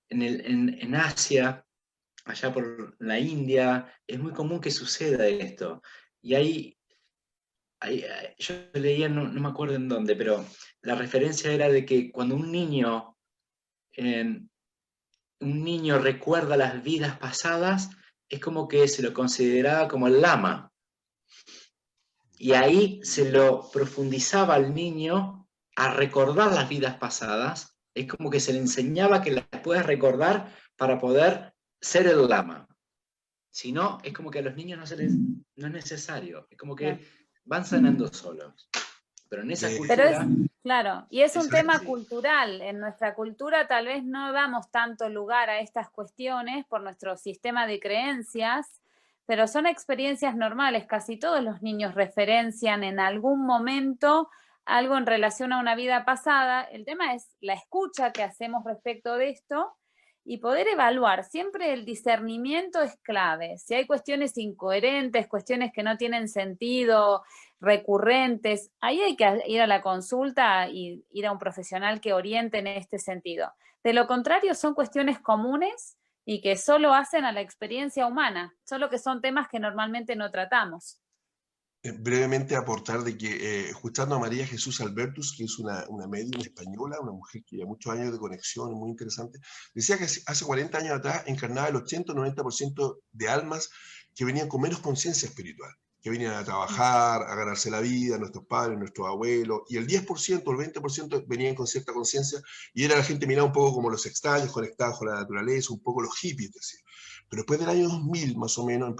en Asia, allá por la India, es muy común que suceda esto. Y yo leía, no me acuerdo en dónde, pero la referencia era de que cuando un niño recuerda las vidas pasadas, es como que se lo consideraba como el lama. Y ahí se lo profundizaba al niño a recordar las vidas pasadas. Es como que se le enseñaba que las puedes recordar para poder ser el lama. Si no, es como que a los niños no es necesario. Es como Claro. que van sanando solos. Pero en esa De- Pero es, cultura... claro, y es un tema sí. cultural. En nuestra cultura tal vez no damos tanto lugar a estas cuestiones por nuestro sistema de creencias, pero son experiencias normales. Casi todos los niños referencian en algún momento algo en relación a una vida pasada. El tema es la escucha que hacemos respecto de esto y poder evaluar. Siempre el discernimiento es clave. Si hay cuestiones incoherentes, cuestiones que no tienen sentido, recurrentes, ahí hay que ir a la consulta y ir a un profesional que oriente en este sentido. De lo contrario, son cuestiones comunes y que solo hacen a la experiencia humana, solo que son temas que normalmente no tratamos. brevemente aportar de que escuchando a María Jesús Albertus, que es una médium española, una mujer que lleva muchos años de conexión, muy interesante, decía que hace 40 años atrás encarnaba el 80-90% de almas que venían con menos conciencia espiritual, que venían a trabajar, a ganarse la vida, nuestros padres, nuestros abuelos, y el 10%, el 20% venían con cierta conciencia, y era la gente mirada un poco como los extraños, conectados con la naturaleza, un poco los hippies, decía. Pero después del año 2000, más o menos,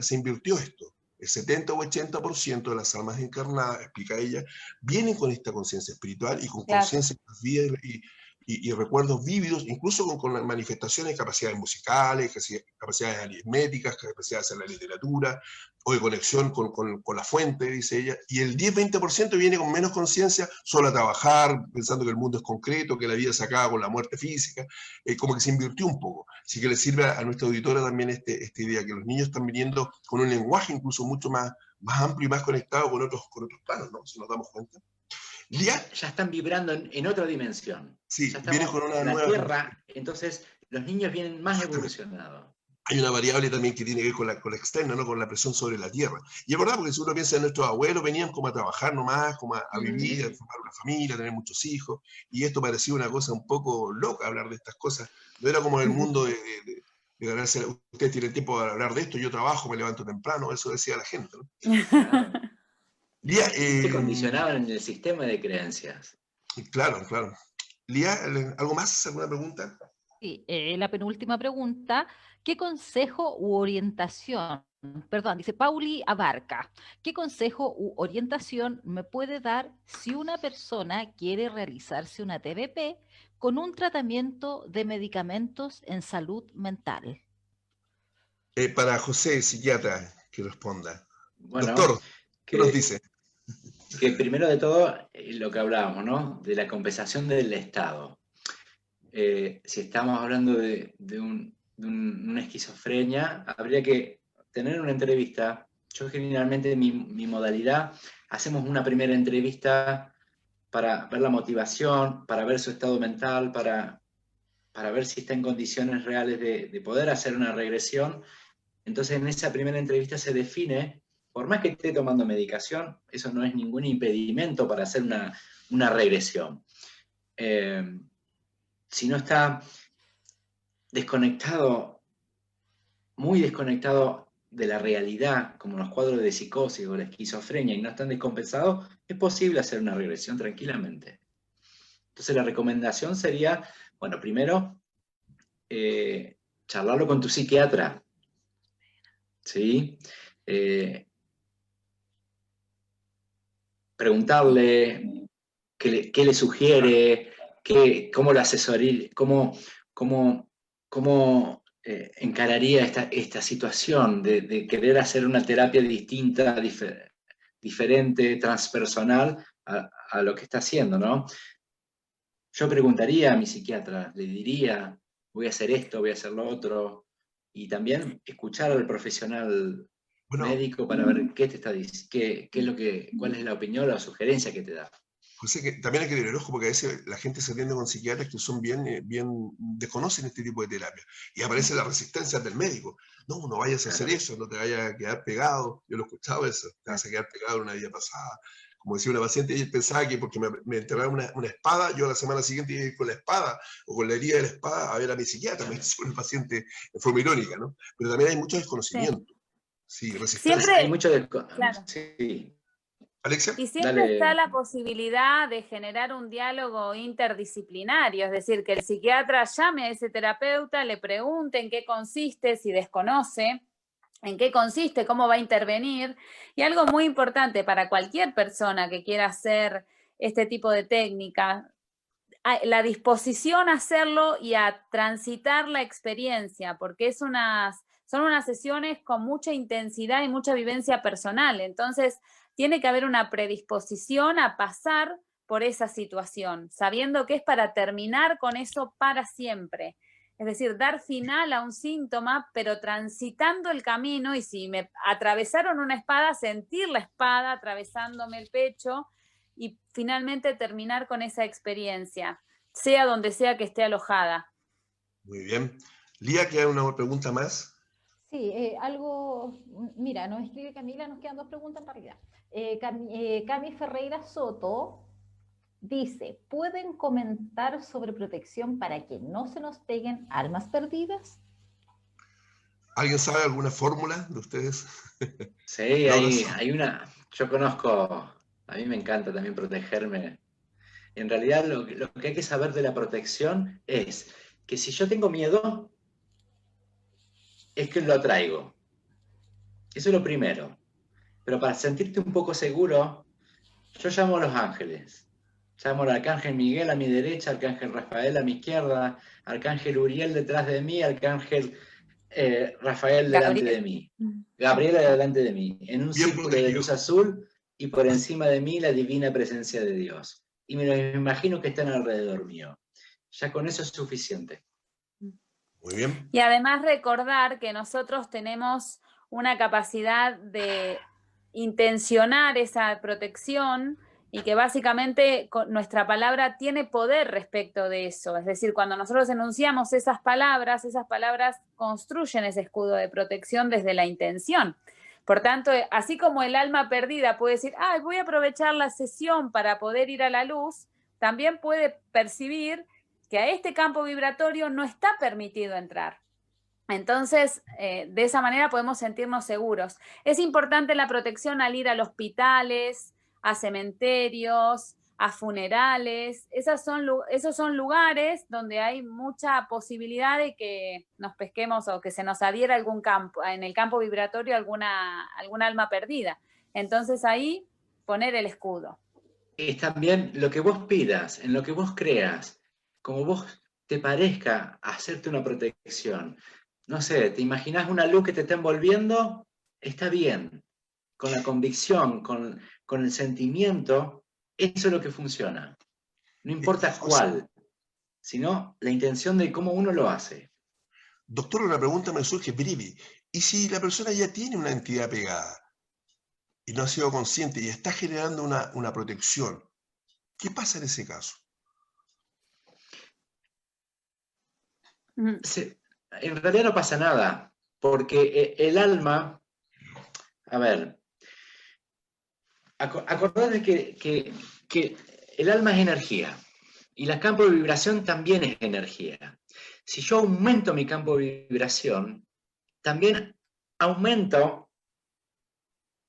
se invirtió esto. El 70 o 80% de las almas encarnadas, explica ella, vienen con esta conciencia espiritual y con Claro. conciencia de las vidas y recuerdos vívidos, incluso con manifestaciones, capacidades musicales, capacidades aritméticas, capacidades de hacer la literatura, o de conexión con la fuente, dice ella, y el 10-20% viene con menos conciencia, solo a trabajar, pensando que el mundo es concreto, que la vida se acaba con la muerte física, como que se invirtió un poco. Así que le sirve a nuestra auditora también esta idea, que los niños están viniendo con un lenguaje incluso mucho más amplio y más conectado con otros planos, ¿no? Si nos damos cuenta. Ya están vibrando en otra dimensión. Sí, Ya viene estamos con una en la nueva... Tierra, entonces los niños vienen más evolucionados. Hay una variable también que tiene que ver con la externa, ¿no? Con la presión sobre la tierra. Y es verdad, porque si uno piensa en nuestros abuelos, venían como a trabajar nomás, como a vivir, a formar una familia, a tener muchos hijos, y esto parecía una cosa un poco loca hablar de estas cosas. No era como el mundo de ganarse, usted tiene tiempo para hablar de esto, yo trabajo, me levanto temprano, eso decía la gente, ¿no? Claro. Lía, Te condicionaban en el sistema de creencias. claro, claro. Lía, ¿algo más? ¿Alguna pregunta? Sí, la penúltima pregunta, ¿qué consejo u orientación, perdón, dice Pauli Abarca, ¿qué consejo u orientación me puede dar si una persona quiere realizarse una TBP con un tratamiento de medicamentos en salud mental? Para José, psiquiatra, que responda. Bueno, Doctor, ¿qué nos que, dice? que primero de todo, lo que hablábamos, ¿no? De la compensación del Estado. Si estamos hablando de una esquizofrenia, habría que tener una entrevista. Yo generalmente mi modalidad, hacemos una primera entrevista para ver la motivación, para ver su estado mental, para ver si está en condiciones reales de poder hacer una regresión. Entonces en esa primera entrevista se define, por más que esté tomando medicación, eso no es ningún impedimento para hacer una regresión. Si no está desconectado, muy desconectado de la realidad, como los cuadros de psicosis o la esquizofrenia, y no están descompensados, es posible hacer una regresión tranquilamente. Entonces la recomendación sería, bueno, primero, charlarlo con tu psiquiatra, ¿sí? Preguntarle qué le sugiere, cómo lo asesoría, cómo encararía esta situación de querer hacer una terapia distinta, diferente, transpersonal a lo que está haciendo, ¿no? Yo preguntaría a mi psiquiatra, le diría, voy a hacer esto, voy a hacer lo otro, y también escuchar al profesional Bueno, médico para ver qué te está diciendo, cuál es la opinión o la sugerencia que te da. José, que también hay que tener ojo porque a veces la gente se atiende con psiquiatras que son desconocen este tipo de terapia. Y aparece la resistencia del médico. No, no vayas a hacer eso, no te vayas a quedar pegado. Yo lo he escuchado eso, te vas a quedar pegado en una vida pasada. Como decía una paciente, ella pensaba que porque me enterraron una espada, yo la semana siguiente iba a ir con la espada o con la herida de la espada a ver a mi psiquiatra, me dice una paciente en forma irónica, ¿no? Pero también hay mucho desconocimiento. Sí, resistencia. Siempre, Hay mucho de... claro. Sí. ¿Alexia? Y siempre Dale. está la posibilidad de generar un diálogo interdisciplinario, es decir, que el psiquiatra llame a ese terapeuta, le pregunte en qué consiste, si desconoce, en qué consiste, cómo va a intervenir. Y algo muy importante para cualquier persona que quiera hacer este tipo de técnica, la disposición a hacerlo y a transitar la experiencia, porque son unas sesiones con mucha intensidad y mucha vivencia personal. Entonces, tiene que haber una predisposición a pasar por esa situación, sabiendo que es para terminar con eso para siempre. Es decir, dar final a un síntoma, pero transitando el camino, y si me atravesaron una espada, sentir la espada atravesándome el pecho y finalmente terminar con esa experiencia, sea donde sea que esté alojada. Muy bien. Lía, ¿queda una pregunta más? Sí, mira, nos escribe Camila, nos quedan dos preguntas en realidad. Cami Ferreira Soto dice, ¿pueden comentar sobre protección para que no se nos peguen almas perdidas? ¿Alguien sabe alguna fórmula de ustedes? Sí, hay una, yo conozco, a mí me encanta también protegerme. En realidad lo que hay que saber de la protección es que si yo tengo miedo, es que lo atraigo. Eso es lo primero. Pero para sentirte un poco seguro, yo llamo a los ángeles. Llamo al arcángel Miguel a mi derecha, arcángel Rafael a mi izquierda, arcángel Uriel detrás de mí, arcángel Rafael delante de mí. Gabriela delante de mí, en un círculo de luz azul y por encima de mí la divina presencia de Dios. Y me imagino que están alrededor mío. Ya con eso es suficiente. Muy bien. Y además recordar que nosotros tenemos una capacidad de intencionar esa protección y que básicamente nuestra palabra tiene poder respecto de eso. Es decir, cuando nosotros enunciamos esas palabras construyen ese escudo de protección desde la intención. Por tanto, así como el alma perdida puede decir, voy a aprovechar la sesión para poder ir a la luz, también puede percibir que a este campo vibratorio no está permitido entrar. Entonces, de esa manera podemos sentirnos seguros. Es importante la protección al ir a los hospitales, a cementerios, a funerales. Esos son lugares donde hay mucha posibilidad de que nos pesquemos o que se nos adhiera algún campo, en el campo vibratorio alguna alma perdida. Entonces ahí poner el escudo. Es también lo que vos pidas, en lo que vos creas, como vos te parezca hacerte una protección. No sé, ¿te imaginás una luz que te está envolviendo? Está bien. Con la convicción, con el sentimiento, eso es lo que funciona. No importa cuál, sino la intención de cómo uno lo hace. Doctor, una pregunta me surge, Brivi. ¿Y si la persona ya tiene una entidad pegada y no ha sido consciente y está generando una protección, qué pasa en ese caso? En realidad no pasa nada, porque el alma, a ver, acordate que el alma es energía y el campo de vibración también es energía. Si yo aumento mi campo de vibración, también aumento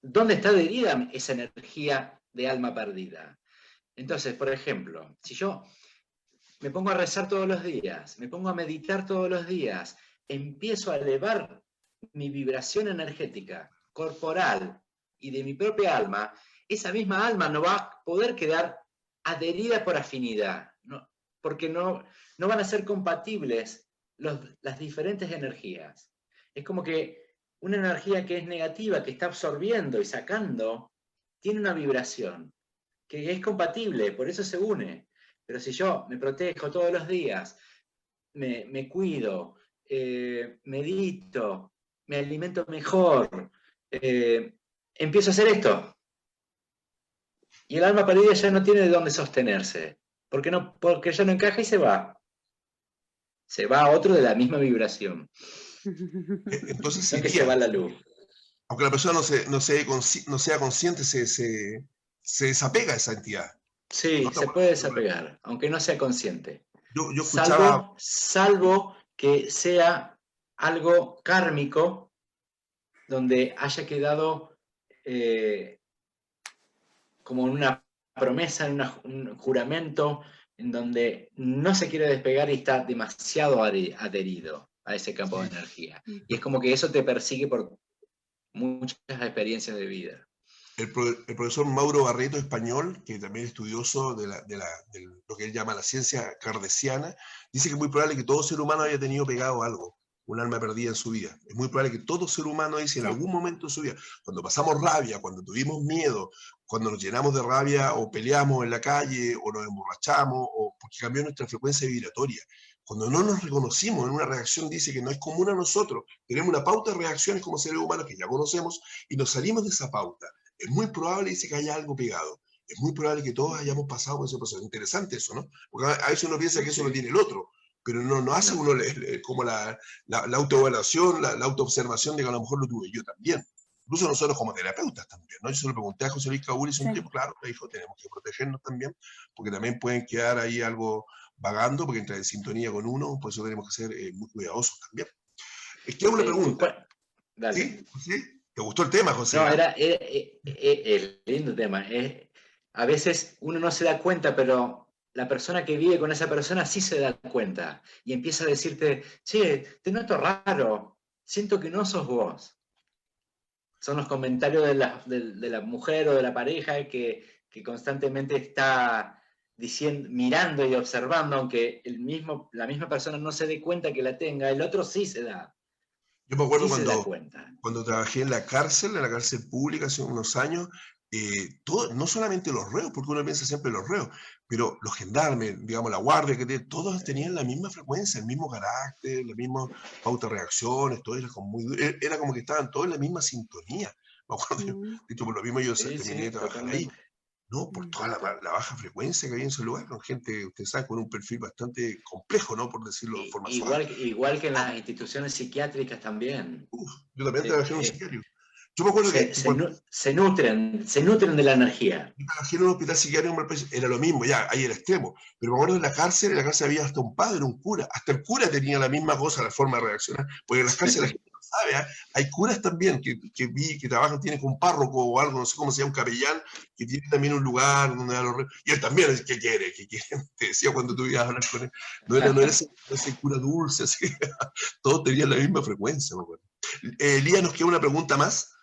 dónde está adherida esa energía de alma perdida. Entonces, por ejemplo, si yo me pongo a rezar todos los días, me pongo a meditar todos los días, empiezo a elevar mi vibración energética, corporal y de mi propia alma, esa misma alma no va a poder quedar adherida por afinidad, porque no van a ser compatibles las diferentes energías. Es como que una energía que es negativa, que está absorbiendo y sacando, tiene una vibración que es compatible, por eso se une. Pero si yo me protejo todos los días, me cuido, medito, me alimento mejor, empiezo a hacer esto. Y el alma perdida ya no tiene de dónde sostenerse, porque ya no encaja y se va. Se va a otro de la misma vibración. Entonces, No que se va la luz. aunque la persona no sea consciente, se desapega a esa entidad. Sí, ¿No? se puede desapegar, aunque no sea consciente. Yo escuchaba... Salvo que sea algo kármico, donde haya quedado como en una promesa, en un juramento, en donde no se quiere despegar y está demasiado adherido a ese campo de energía. Y es como que eso te persigue por muchas experiencias de vida. El profesor Mauro Barreto, español, que también es estudioso de lo que él llama la ciencia kardeciana, dice que es muy probable que todo ser humano haya tenido pegado algo, un alma perdida en su vida. Es muy probable que todo ser humano, dice, en algún momento de su vida, cuando pasamos rabia, cuando tuvimos miedo, cuando nos llenamos de rabia o peleamos en la calle o nos emborrachamos o porque cambió nuestra frecuencia vibratoria, cuando no nos reconocimos en una reacción, dice que no es común a nosotros, tenemos una pauta de reacciones como seres humanos que ya conocemos y nos salimos de esa pauta. Es muy probable, dice, que haya algo pegado. Es muy probable que todos hayamos pasado por ese proceso. Interesante eso, ¿no? Porque a veces uno piensa que eso lo tiene el otro, pero no hace uno como la autoevaluación, la autoobservación de que a lo mejor lo tuve yo también. Incluso nosotros como terapeutas también, ¿no? Yo se lo pregunté a José Luis Caúl hace un tiempo, claro, me dijo, tenemos que protegernos también, porque también pueden quedar ahí algo vagando, porque entra en sintonía con uno, por eso tenemos que ser muy cuidadosos también. Es que una pregunta. Dale. ¿Sí? ¿Sí? ¿Te gustó el tema, José? No, era el lindo tema. A veces uno no se da cuenta, pero la persona que vive con esa persona sí se da cuenta. Y empieza a decirte, che, te noto raro, siento que no sos vos. Son los comentarios de la mujer o de la pareja que constantemente está diciendo, mirando y observando, aunque la misma persona no se dé cuenta que la tenga, el otro sí se da. Yo me acuerdo sí cuando trabajé en la cárcel pública hace unos años, no solamente los reos, porque uno piensa siempre en los reos, pero los gendarmes, digamos, la guardia, todos tenían la misma frecuencia, el mismo carácter, la misma pauta de reacciones, todo era como que estaban todos en la misma sintonía. Me acuerdo, por lo mismo yo terminé de trabajar ahí. ¿No? Por toda la baja frecuencia que había en ese lugar, con gente, usted sabe, con un perfil bastante complejo, ¿no? Por decirlo de forma suave. Igual que en las instituciones psiquiátricas también. Yo también trabajé en un psiquiátrico. Yo me acuerdo que... Se nutren de la energía. Yo trabajé en un hospital psiquiátrico, era lo mismo, ya, ahí el extremo. Pero me acuerdo en la cárcel había hasta un padre, un cura. Hasta el cura tenía la misma cosa, la forma de reaccionar. Porque en las cárceles la gente no sabe, ¿eh? Hay curas también que trabajan, tienen con un párroco o algo, no sé cómo se llama, un capellán, que tiene también un lugar donde da los reos. Y él también, ¿qué quiere? Te decía cuando tú ibas a hablar con él. No era ese cura dulce, así. Todos tenían la misma frecuencia, me acuerdo. Lía, nos queda una pregunta más.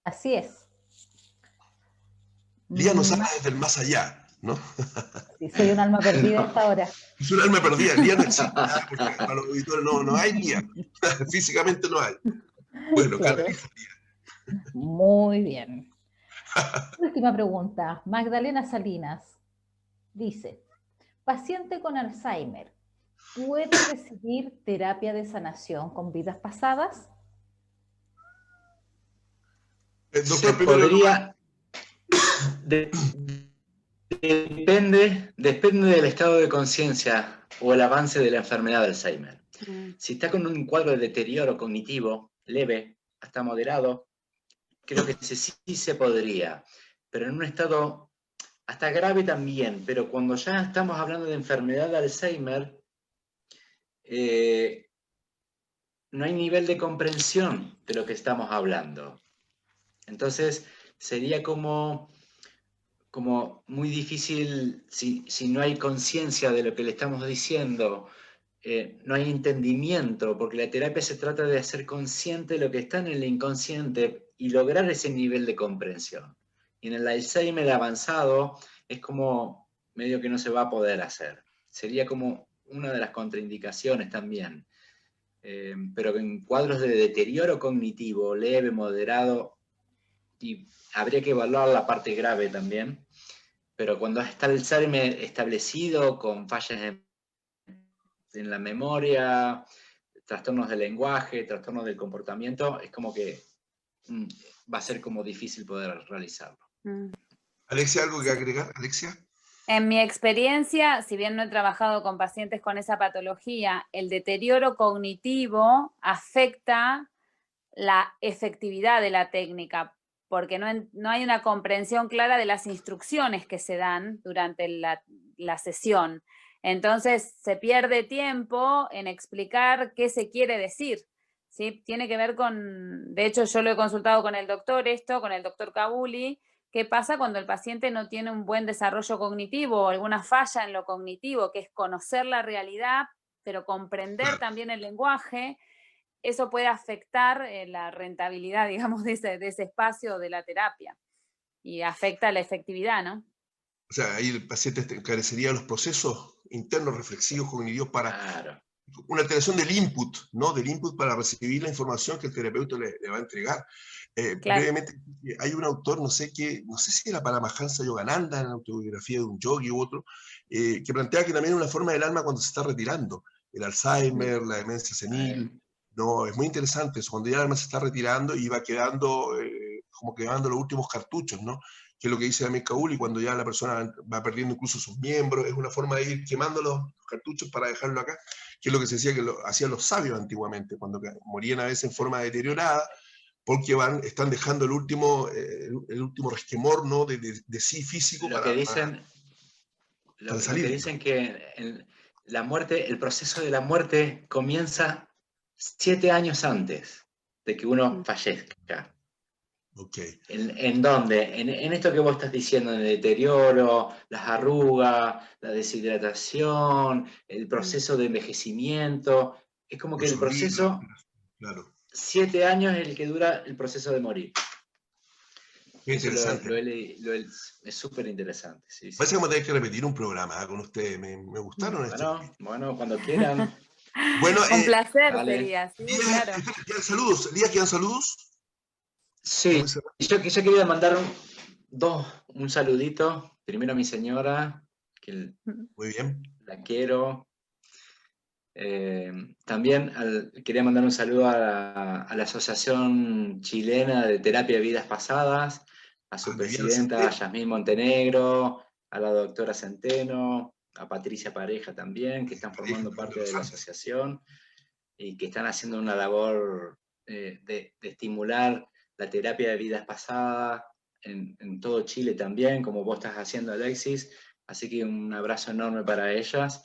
Así es. Lía nos habla desde el más allá, ¿no? Sí, soy un alma perdida a esta hora. Es un alma perdida, Lía no existe, porque para los auditores no hay Lía, físicamente no hay. Bueno, claro. Lía. Muy bien. Última pregunta. Magdalena Salinas dice, paciente con Alzheimer, ¿puede recibir terapia de sanación con vidas pasadas? Doctor, podría... Depende del estado de conciencia o el avance de la enfermedad de Alzheimer. Si está con un cuadro de deterioro cognitivo leve hasta moderado, creo que sí se podría, pero en un estado hasta grave también. Pero cuando ya estamos hablando de enfermedad de Alzheimer, no hay nivel de comprensión de lo que estamos hablando. Entonces sería como muy difícil, si no hay conciencia de lo que le estamos diciendo, no hay entendimiento, porque la terapia se trata de hacer consciente lo que está en el inconsciente y lograr ese nivel de comprensión. Y en el Alzheimer avanzado es como medio que no se va a poder hacer. Sería como una de las contraindicaciones también. Pero en cuadros de deterioro cognitivo, leve, moderado, y habría que evaluar la parte grave también, pero cuando está el Alzheimer establecido, con fallas en la memoria, trastornos del lenguaje, trastornos del comportamiento, es como que va a ser como difícil poder realizarlo. Alexia, ¿algo que agregar? Alexia. En mi experiencia, si bien no he trabajado con pacientes con esa patología, el deterioro cognitivo afecta la efectividad de la técnica, porque no hay una comprensión clara de las instrucciones que se dan durante la sesión. Entonces se pierde tiempo en explicar qué se quiere decir, ¿sí? Tiene que ver con, de hecho yo lo he consultado con el doctor con el doctor Kabuli, qué pasa cuando el paciente no tiene un buen desarrollo cognitivo o alguna falla en lo cognitivo, que es conocer la realidad, pero comprender también el lenguaje. Eso puede afectar la rentabilidad, digamos, de ese espacio de la terapia y afecta la efectividad, ¿no? O sea, ahí el paciente carecería de los procesos internos reflexivos cognitivos para Claro. una alteración del input, ¿no? Del input para recibir la información que el terapeuta le va a entregar. Claro. Brevemente, hay un autor, no sé si era Paramahansa Yogananda, en la autobiografía de un yogi u otro, que plantea que también es una forma del alma cuando se está retirando. El Alzheimer, la demencia senil, no, es muy interesante eso, cuando ya el alma se está retirando y va quedando, como quedando los últimos cartuchos, ¿no? Que es lo que dice Amir Kabuli, cuando ya la persona va perdiendo incluso sus miembros, es una forma de ir quemando los cartuchos para dejarlo acá, que es lo que se decía que hacían los sabios antiguamente, cuando morían a veces en forma deteriorada, porque están dejando el último resquemor, ¿no? de sí físico Lo que dicen, para salir. Lo que dicen que la muerte, el proceso de la muerte comienza 7 años antes de que uno fallezca. Okay. ¿En dónde? En esto que vos estás diciendo, en el deterioro, las arrugas, la deshidratación, el proceso de envejecimiento. Es como que el proceso, claro. 7 años es el que dura el proceso de morir. Qué interesante. Es súper interesante. Sí, Parece sí. que vamos a tener que repetir un programa con ustedes. Me gustaron estos. Bueno, cuando quieran. Bueno, un placer dale. sería, sí, Lía, claro. ¿quedan saludos? Lía, ¿quedan saludos? Sí, yo quería mandar un saludito. Primero a mi señora, que Muy bien. la quiero. También quería mandar un saludo a la Asociación Chilena de Terapia de Vidas Pasadas, a su presidenta, a Yasmín Montenegro, a la doctora Centeno, a Patricia Pareja también, que están formando parte de la asociación y que están haciendo una labor de estimular la terapia de vidas pasadas en todo Chile también, como vos estás haciendo, Alexis. Así que un abrazo enorme para ellas.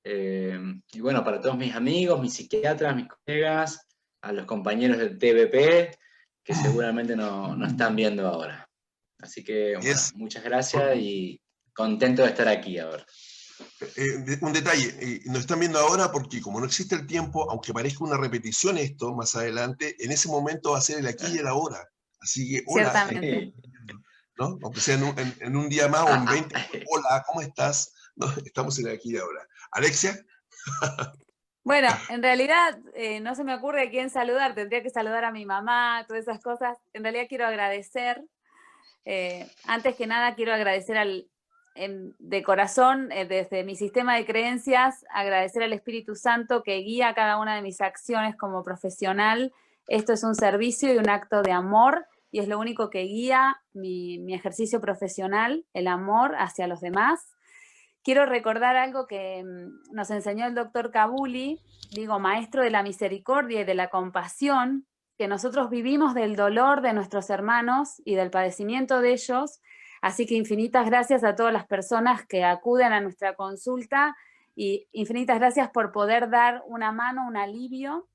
Y bueno, para todos mis amigos, mis psiquiatras, mis colegas, a los compañeros del TBP, que seguramente no están viendo ahora. Así que, bueno, muchas gracias y contento de estar aquí ahora. Un detalle, nos están viendo ahora porque como no existe el tiempo, aunque parezca una repetición esto más adelante, en ese momento va a ser el aquí y el ahora. Así que, hola. Ciertamente. ¿No? Aunque sea en un día más o en 20, hola, ¿cómo estás? ¿No? Estamos en el aquí y ahora. Alexia. Bueno, en realidad no se me ocurre a quién saludar, tendría que saludar a mi mamá, todas esas cosas. En realidad quiero agradecer, antes que nada quiero agradecer de corazón, desde mi sistema de creencias, agradecer al Espíritu Santo que guía cada una de mis acciones como profesional. Esto es un servicio y un acto de amor y es lo único que guía mi ejercicio profesional, el amor hacia los demás. Quiero recordar algo que nos enseñó el doctor Kabuli, maestro de la misericordia y de la compasión, que nosotros vivimos del dolor de nuestros hermanos y del padecimiento de ellos, así que infinitas gracias a todas las personas que acuden a nuestra consulta y infinitas gracias por poder dar una mano, un alivio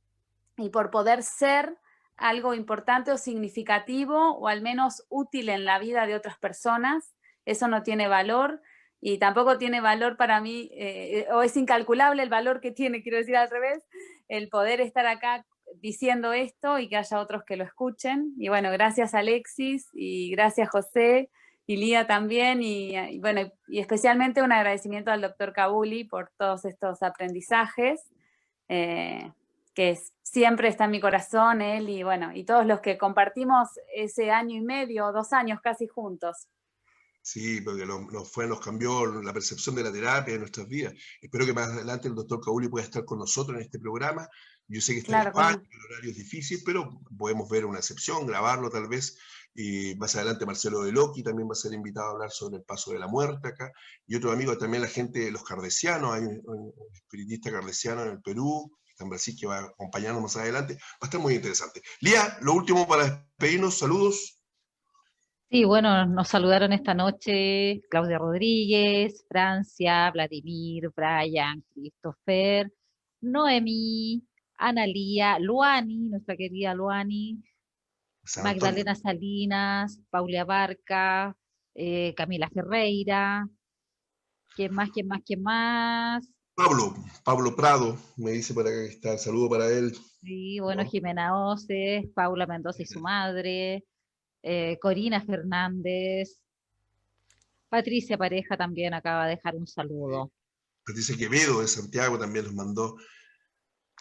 y por poder ser algo importante o significativo o al menos útil en la vida de otras personas. Eso no tiene valor. Y tampoco tiene valor para mí, o es incalculable el valor que tiene, quiero decir al revés, el poder estar acá diciendo esto y que haya otros que lo escuchen. Y bueno, gracias Alexis y gracias José y Lía también. Y bueno, y especialmente un agradecimiento al doctor Kabuli por todos estos aprendizajes, que siempre está en mi corazón, él y bueno, y todos los que compartimos ese 1 año y medio, 2 años casi juntos. Sí, porque nos cambió la percepción de la terapia de nuestras vidas. Espero que más adelante el doctor Kabuli pueda estar con nosotros en este programa. Yo sé que está en España, el horario es difícil, pero podemos ver una excepción, grabarlo tal vez. y más adelante Marcelo de Loki también va a ser invitado a hablar sobre el paso de la muerte acá, y otro amigo también, la gente de los cardesianos, hay un espiritista cardesiano en el Perú, en Brasil, que va a acompañarnos más adelante, va a estar muy interesante. Lía, lo último para despedirnos, saludos. Sí, bueno, nos saludaron esta noche Claudia Rodríguez, Francia, Vladimir, Brian, Christopher, Noemí, Analía, Luani, nuestra querida Luani, San Antonio. Magdalena Salinas, Paulia Barca, Camila Ferreira, ¿quién más, quién más, quién más? Pablo Prado, me dice por acá que está, saludo para él. Sí, bueno, ¿no? Jimena Oces, Paula Mendoza y su madre, Corina Fernández, Patricia Pareja también acaba de dejar un saludo. Patricia Quevedo de Santiago también nos mandó.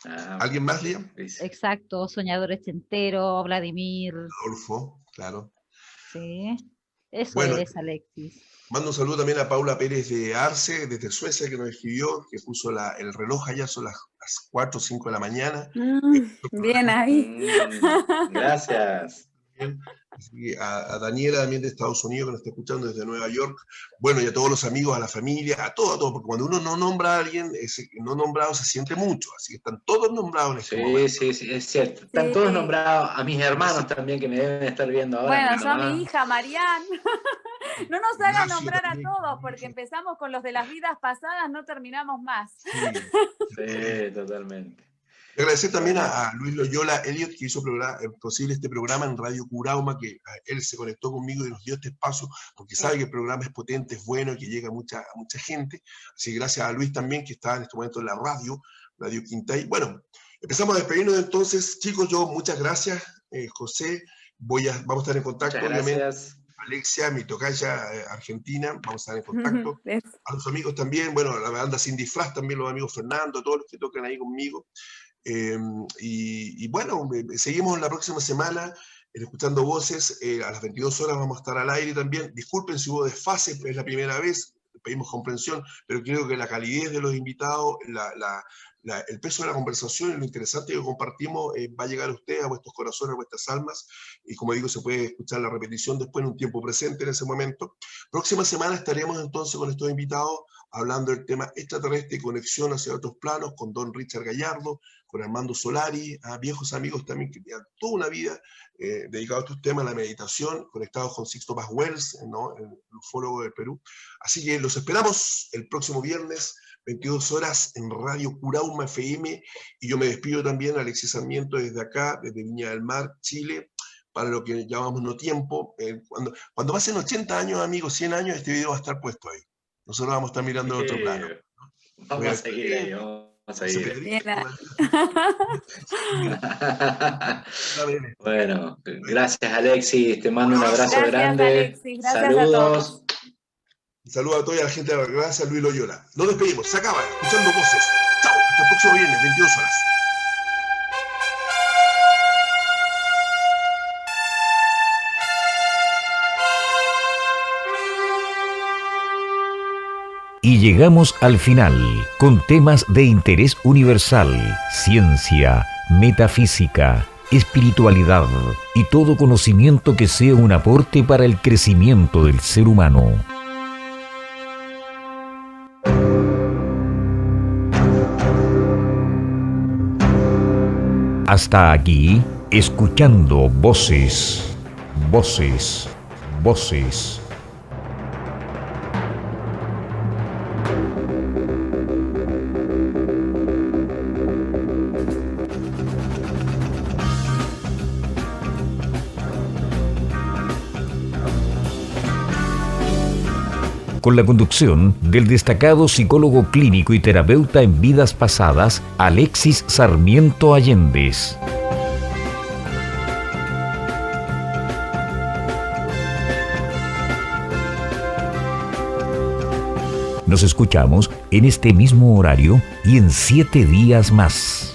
¿Alguien más, Lía? Exacto, Soñador Ochentero, Vladimir. Adolfo, claro. Sí, eso Bueno, es, Alexis. Mando un saludo también a Paula Pérez de Arce, desde Suecia, que nos escribió, que puso el reloj allá, son las 4 o 5 de la mañana. Bien ahí. Gracias. Así, a Daniela también de Estados Unidos, que nos está escuchando desde Nueva York. Bueno, y a todos los amigos, a la familia, a todo, porque cuando uno no nombra a alguien, ese no nombrado se siente mucho, así que están todos nombrados en este momento. Sí, es cierto. Están todos nombrados, a mis hermanos también, que me deben estar viendo ahora. Bueno, yo a mi hija, Marian. No nos hagan nombrar a todos, porque empezamos con los de las vidas pasadas, no terminamos más. Sí, totalmente. Agradecer también a Luis Loyola Elliot, que hizo posible este programa en Radio Curauma, que él se conectó conmigo y nos dio este espacio, porque sabe que el programa es potente, es bueno y que llega a mucha gente. Así que gracias a Luis también, que está en este momento en la Radio Quintay. Bueno, empezamos a despedirnos entonces. Chicos, muchas gracias, José. Vamos a estar en contacto, obviamente. Alexia, mi tocaya argentina, vamos a estar en contacto. A los amigos también, bueno, la banda Sin Disfraz también, los amigos Fernando, todos los que tocan ahí conmigo. Y bueno, seguimos la próxima semana escuchando voces. A las 22 horas vamos a estar al aire también. Disculpen si hubo desfase, es la primera vez, pedimos comprensión, pero creo que la calidez de los invitados, el peso de la conversación y lo interesante que compartimos va a llegar a ustedes, a vuestros corazones, a vuestras almas, y como digo, se puede escuchar la repetición después en un tiempo presente en ese momento. Próxima semana estaremos entonces con estos invitados hablando del tema extraterrestre y conexión hacia otros planos, con don Richard Gallardo, con Armando Solari, a viejos amigos también que tienen toda una vida dedicados a estos temas, la meditación, conectados con Sixto Paz Wells, ¿no? El ufólogo del Perú. Así que los esperamos el próximo viernes, 22 horas, en Radio Curauma FM, y yo me despido también, Alexis Sarmiento, desde acá, desde Viña del Mar, Chile, para lo que llamamos No Tiempo. Cuando pasen 80 años, amigos, 100 años, este video va a estar puesto ahí. Nosotros vamos a estar mirando en otro plano. Vamos a seguir ahí, vamos a seguir. Bueno, gracias, Alexis, te mando un abrazo grande. Alexis, gracias saludos. a todos. Saludos a toda la gente, gracias a Luis Loyola. Nos despedimos, se acaba, escuchando voces. Chao, hasta el próximo viernes, 22 horas. Y llegamos al final, con temas de interés universal, ciencia, metafísica, espiritualidad y todo conocimiento que sea un aporte para el crecimiento del ser humano. Hasta aquí, escuchando voces, voces, voces. Con la conducción del destacado psicólogo clínico y terapeuta en vidas pasadas, Alexis Sarmiento Allendez. Nos escuchamos en este mismo horario y en 7 días más.